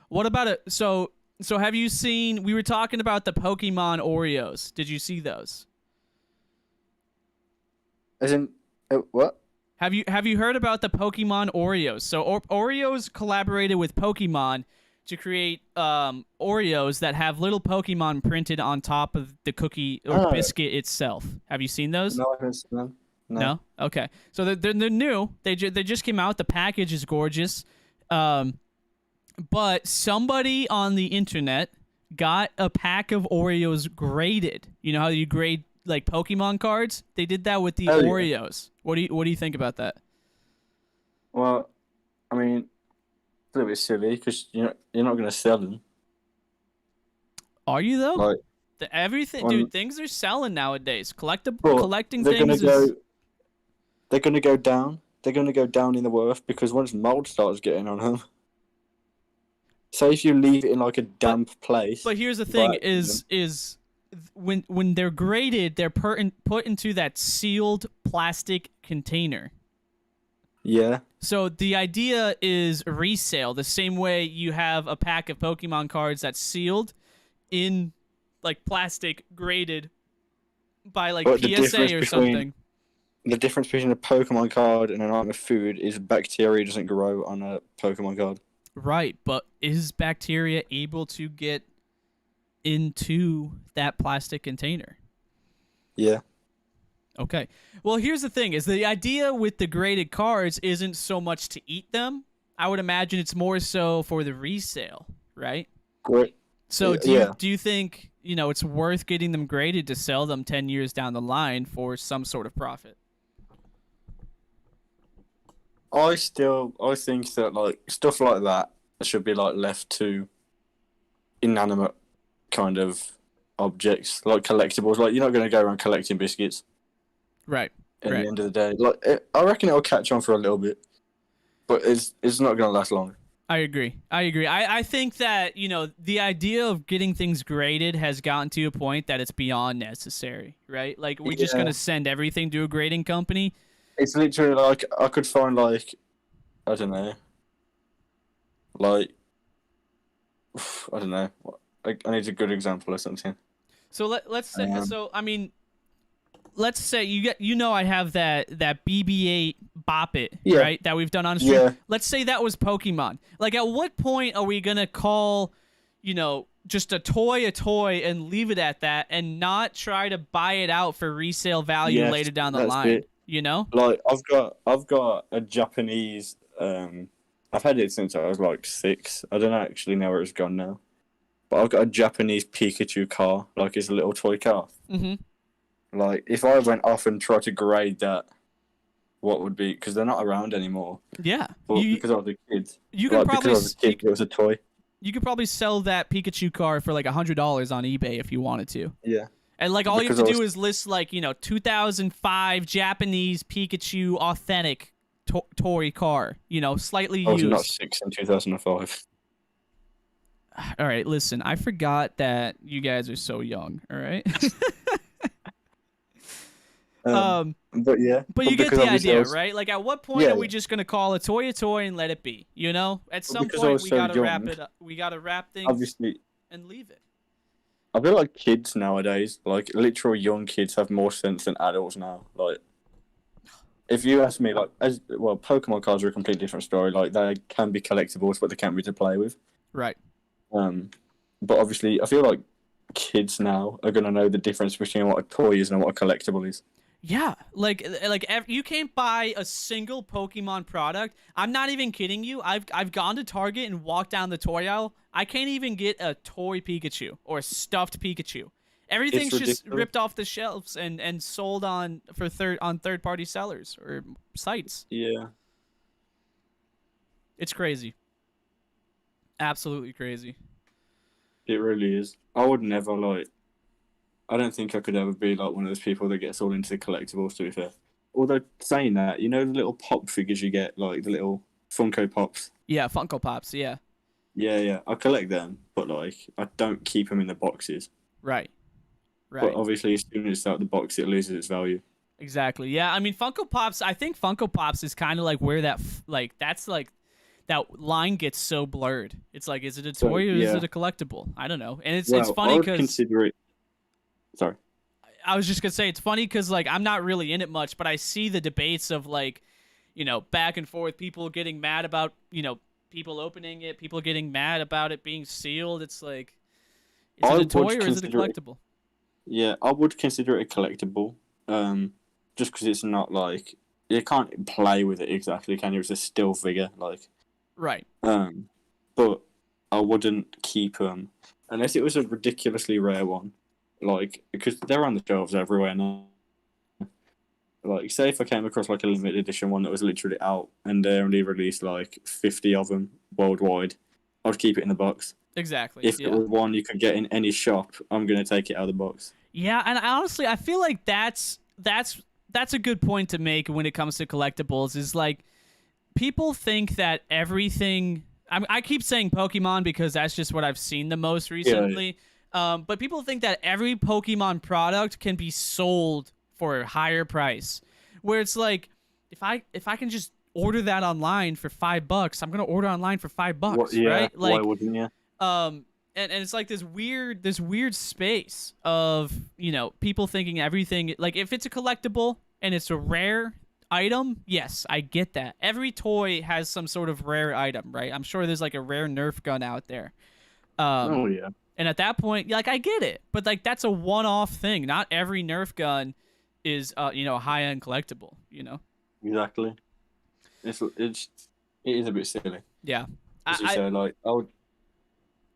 What about it? So have you seen? We were talking about the Pokemon Oreos. Did you see those? As in, what? Have you heard about the Pokemon Oreos? So Oreos collaborated with Pokemon to create Oreos that have little Pokemon printed on top of the cookie or biscuit itself. Have you seen those? No, I haven't seen them. No? Okay. So they're new. They just came out. The package is gorgeous. But somebody on the internet got a pack of Oreos graded. You know how you grade like Pokemon cards? They did that with the Oreos. Yeah. What do you think about that? Well, I mean, it's a little bit silly because you're not going to sell them. Are you though? Like everything, dude. Things are selling nowadays. Collecting things. They're going to go down. They're going to go down in the worth because once mold starts getting on them. So if you leave it in like a damp place. But here's the thing: is when they're graded, they're put into that sealed plastic container. Yeah. So the idea is resale, the same way you have a pack of Pokemon cards that's sealed in like plastic, graded by like PSA or something. The difference between a Pokemon card and an item of food is bacteria doesn't grow on a Pokemon card. Right, but is bacteria able to get into that plastic container? Yeah. Okay. Well, here's the thing: is the idea with the graded cards isn't so much to eat them. I would imagine it's more so for the resale, right? Great. So do you think it's worth getting them graded to sell them 10 years down the line for some sort of profit? I think that like stuff like that should be like left to inanimate kind of objects, like collectibles. Like you're not going to go around collecting biscuits. Right. At the end of the day, like I reckon it'll catch on for a little bit, but it's not going to last long. I agree. I think that the idea of getting things graded has gotten to a point that it's beyond necessary. Right? Like we're just going to send everything to a grading company. It's literally like I could find like I don't know. Like I don't know. I need a good example or something. So let's say let's say I have that BB-8 Bop It, right? That we've done on stream. Yeah. Let's say that was Pokemon. Like at what point are we gonna call, just a toy and leave it at that and not try to buy it out for resale value later down the line? It. Like I've got a Japanese I've had it since I was like 6. I don't actually know where it's gone now. But I've got a Japanese Pikachu car, like it's a little toy car. Mm-hmm. Like, if I went off and tried to grade that, what would be... Because they're not around anymore. Yeah. But because I was a kid. You could probably... Because I was a kid, it was a toy. You could probably sell that Pikachu car for like $100 on eBay if you wanted to. Yeah. And like all you have to do is list like, 2005 Japanese Pikachu authentic toy car, slightly used. I was not 6 in 2005. All right, listen, I forgot that you guys are so young, all right? But yeah. But you get the idea, right? Like, at what point are we just gonna call a toy and let it be? At some point, we gotta wrap it up. We gotta wrap things obviously and leave it. I feel like kids nowadays, like literal young kids, have more sense than adults now. Like, if you ask me, like, Pokemon cards are a completely different story. Like, they can be collectibles, but they can't be to play with. Right. But obviously, I feel like kids now are gonna know the difference between what a toy is and what a collectible is. Yeah, like you can't buy a single Pokemon product. I'm not even kidding you. I've gone to Target and walked down the toy aisle. I can't even get a toy Pikachu or a stuffed Pikachu. Everything's just ripped off the shelves and sold on third party sellers or sites. Yeah. It's crazy. Absolutely crazy. It really is. I would never I don't think I could ever be like one of those people that gets all into collectibles, to be fair. Although, saying that, you know the little pop figures you get, like the little Funko Pops? Yeah, Funko Pops, yeah. Yeah. I collect them, but like, I don't keep them in the boxes. Right. But obviously, as soon as it's out of the box, it loses its value. Exactly. Yeah, I mean, Funko Pops, I think Funko Pops is kind of like where that line gets so blurred. It's like, is it a toy or is it a collectible? I don't know. And it's funny because... consider it... Sorry. I was just going to say, it's funny because, like, I'm not really in it much, but I see the debates of, like, you know, back and forth, people getting mad about, you know, people opening it, people getting mad about it being sealed. It's like, is it a toy or is it a collectible? Yeah, I would consider it a collectible. Just because it's not like... You can't play with it exactly, can you? It's a still figure, like... Right. But I wouldn't keep them unless it was a ridiculously rare one, like, because they're on the shelves everywhere now. Like, say if I came across like a limited edition one that was literally out and they only released like 50 of them worldwide, I'd keep it in the box. Exactly. If it was one you could get in any shop, I'm gonna take it out of the box. Yeah, and honestly, I feel like that's a good point to make when it comes to collectibles. Is like, people think that everything... I keep saying Pokemon because that's just what I've seen the most recently. Yeah. But people think that every Pokemon product can be sold for a higher price. Where it's like, if I can just order that online for $5, I'm gonna order online for $5, right? Like, why wouldn't you? And it's like this weird space of, you know, people thinking everything, like, if it's a collectible and it's a rare item, yes, I get that. Every toy has some sort of rare item, right? I'm sure there's like a rare Nerf gun out there. Oh yeah. And at that point, like, I get it, but like, that's a one-off thing. Not every Nerf gun is you know, a high-end collectible, you know. Exactly. It is a bit silly. Yeah. As you say, like, go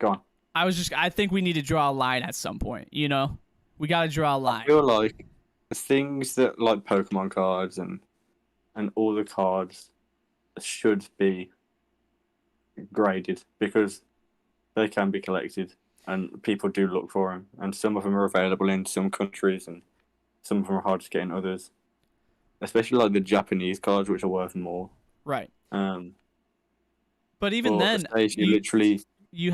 on. I think we need to draw a line at some point, you know? We got to draw a line. I feel like things that, like Pokemon cards and all the cards should be graded because they can be collected and people do look for them. And some of them are available in some countries and some of them are hard to get in others. Especially like the Japanese cards, which are worth more. Right. But even then, you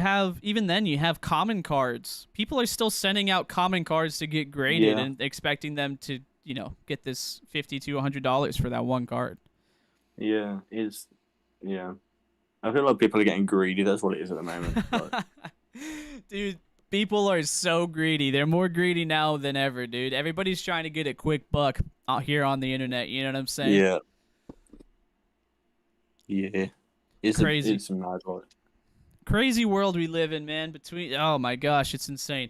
have common cards. People are still sending out common cards to get graded and expecting them to, you know, get this $50 to $100 for that one card. Yeah, I feel like people are getting greedy. That's what it is at the moment. Dude, people are so greedy. They're more greedy now than ever, dude. Everybody's trying to get a quick buck out here on the internet. You know what I'm saying? Yeah. Yeah. It's crazy. It's a mad world. Crazy world we live in, man. Oh my gosh, it's insane.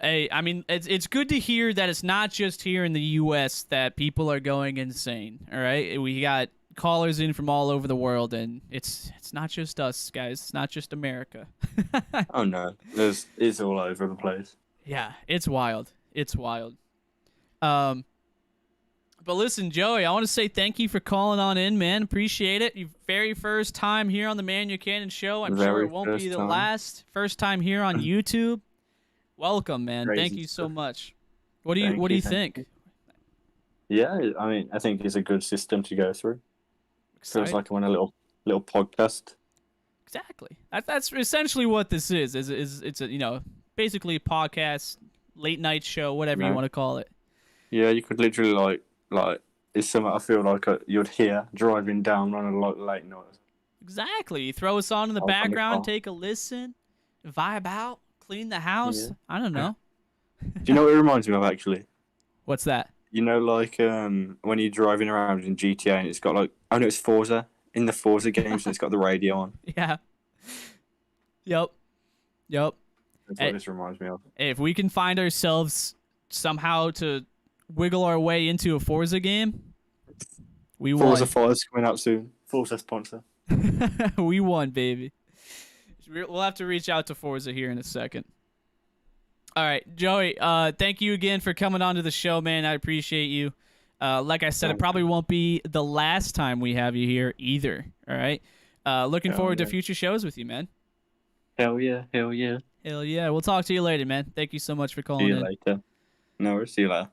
Hey, I mean, it's good to hear that it's not just here in the U.S. that people are going insane. All right, we got callers in from all over the world, and it's not just us, guys. It's not just America. Oh no, it's all over the place. Yeah, it's wild. It's wild. But listen, Joey, I want to say thank you for calling on in, man. Appreciate it. Your very first time here on the ManYurKanin Show. I'm sure it won't be the last. First time here on YouTube. Welcome, man. Thank you so much. What do you think? Yeah, I mean, I think it's a good system to go through. Feels like I'm on a little podcast. Exactly. That's essentially what this is. It's a, you know, basically a podcast, late night show, whatever you want to call it. Yeah, you could literally like it's something I feel like you'd hear driving down on a late night. Exactly. You throw us on in the background, take a listen, vibe out, clean the house. Yeah. I don't know. Do you know what it reminds me of, actually? What's that? You know, like when you're driving around in GTA and it's got like, oh no, it's Forza in the Forza games and it's got the radio on. Yeah. Yep. That's what this reminds me of. If we can find ourselves somehow to wiggle our way into a Forza game, we won. Forza 5 is coming out soon. Forza sponsor. We won, baby. We'll have to reach out to Forza here in a second. All right, Joey, thank you again for coming on to the show, man. I appreciate you. Like I said, it probably won't be the last time we have you here either, all right? Looking forward to future shows with you, man. Hell yeah. Hell yeah. We'll talk to you later, man. Thank you so much for calling in. See you later. No, see you later.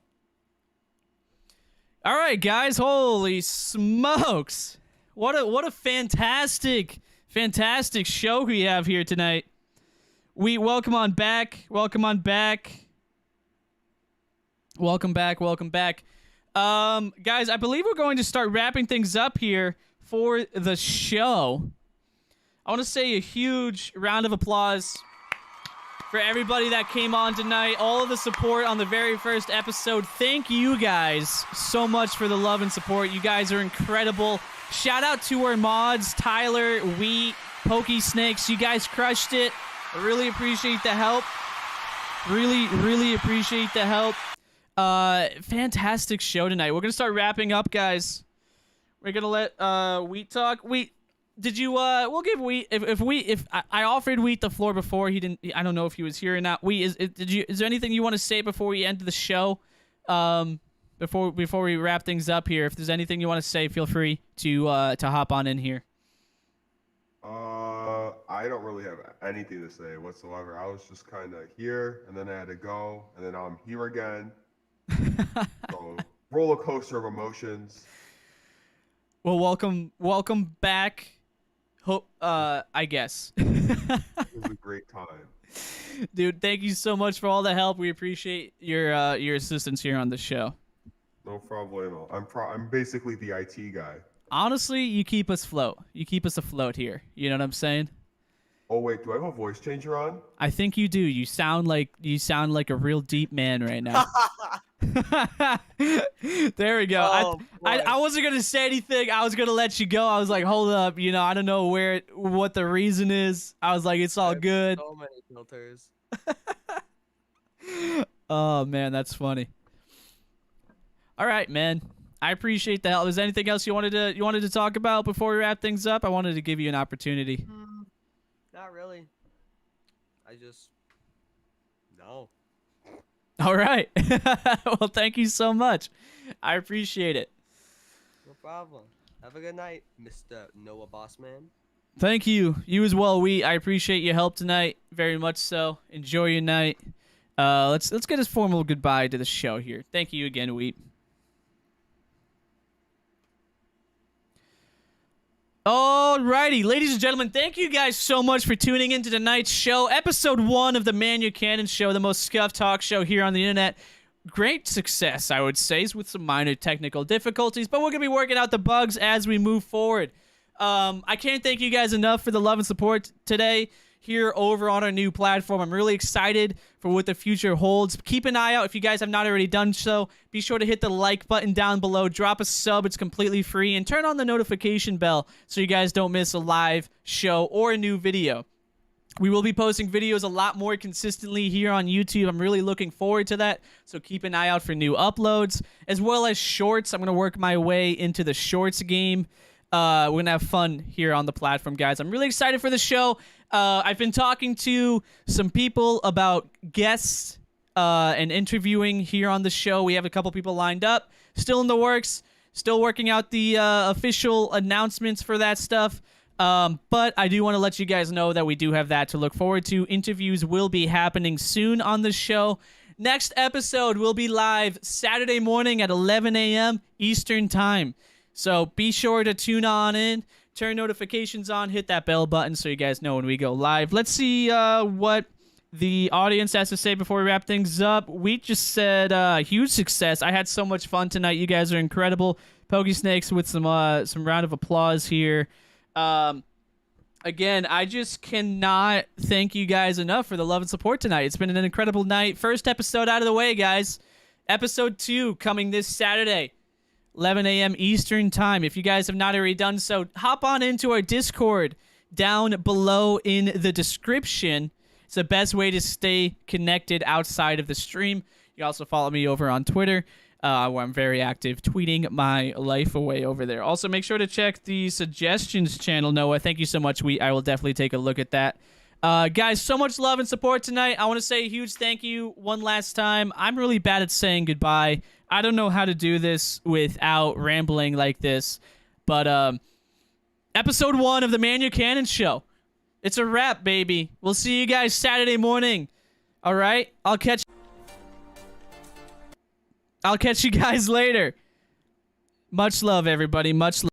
All right, guys. Holy smokes. What a fantastic show we have here tonight. We welcome back. Welcome back. Guys, I believe we're going to start wrapping things up here for the show. I want to say a huge round of applause for everybody that came on tonight, all of the support on the very first episode. Thank you guys so much for the love and support. You guys are incredible. Shout out to our mods, Tyler, Wheat, Pokey Snakes. You guys crushed it. I really appreciate the help. Really appreciate the help. Fantastic show tonight. We're going to start wrapping up, guys. We're going to let Wheat talk. Wheat, did you we'll give Wheat if I offered Wheat the floor before, he didn't. I don't know if he was here or not. Wheat, is there anything you want to say before we end the show? Before we wrap things up here, if there's anything you want to say, feel free to hop on in here. I don't really have anything to say whatsoever. I was just kind of here, and then I had to go, and then I'm here again. So, roller coaster of emotions. Well, welcome back. Hope, I guess. It was a great time. Dude, thank you so much for all the help. We appreciate your assistance here on the show. No problemo. I'm basically the IT guy. Honestly, you keep us afloat. You keep us afloat here. You know what I'm saying? Oh wait, do I have a voice changer on? I think you do. You sound like a real deep man right now. There we go. Oh, I wasn't gonna say anything. I was gonna let you go. I was like, hold up, I don't know what the reason is. I was like, it's all good. So many filters. Oh man, that's funny. All right, man. I appreciate the help. Is there anything else you wanted to talk about before we wrap things up? I wanted to give you an opportunity. Not really. No. All right. Well, thank you so much. I appreciate it. No problem. Have a good night, Mr. Noah Bossman. Thank you. You as well, I appreciate your help tonight. Very much so. Enjoy your night. Let's get a formal goodbye to the show here. Thank you again, Wheat. Alrighty, ladies and gentlemen, thank you guys so much for tuning into tonight's show. Episode 1 of the ManYurKanin Show, the most scuffed talk show here on the internet. Great success, I would say, with some minor technical difficulties, but we're going to be working out the bugs as we move forward. I can't thank you guys enough for the love and support today here over on our new platform. I'm really excited for what the future holds. Keep an eye out if you guys have not already done so. Be sure to hit the like button down below. Drop a sub. It's completely free. And turn on the notification bell so you guys don't miss a live show or a new video. We will be posting videos a lot more consistently here on YouTube. I'm really looking forward to that. So keep an eye out for new uploads as well as shorts. I'm going to work my way into the shorts game. We're going to have fun here on the platform, guys. I'm really excited for the show. I've been talking to some people about guests and interviewing here on the show. We have a couple people lined up. Still in the works. Still working out the official announcements for that stuff. But I do want to let you guys know that we do have that to look forward to. Interviews will be happening soon on the show. Next episode will be live Saturday morning at 11 a.m. Eastern Time. So be sure to tune on in, turn notifications on, hit that bell button so you guys know when we go live. Let's see what the audience has to say before we wrap things up. We just said huge success. I had so much fun tonight. You guys are incredible. Pokey Snakes with some round of applause here. Again, I just cannot thank you guys enough for the love and support tonight. It's been an incredible night. First episode out of the way, guys. Episode 2 coming this Saturday, 11 a.m. Eastern Time. If you guys have not already done so, hop on into our Discord down below in the description. It's the best way to stay connected outside of the stream. You can also follow me over on Twitter, where I'm very active, tweeting my life away over there. Also, make sure to check the suggestions channel, Noah. Thank you so much. I will definitely take a look at that. Guys, so much love and support tonight. I want to say a huge thank you one last time. I'm really bad at saying goodbye. I don't know how to do this without rambling like this. But episode 1 of the ManYurKanin Show. It's a wrap, baby. We'll see you guys Saturday morning. All right? I'll catch you guys later. Much love, everybody. Much love.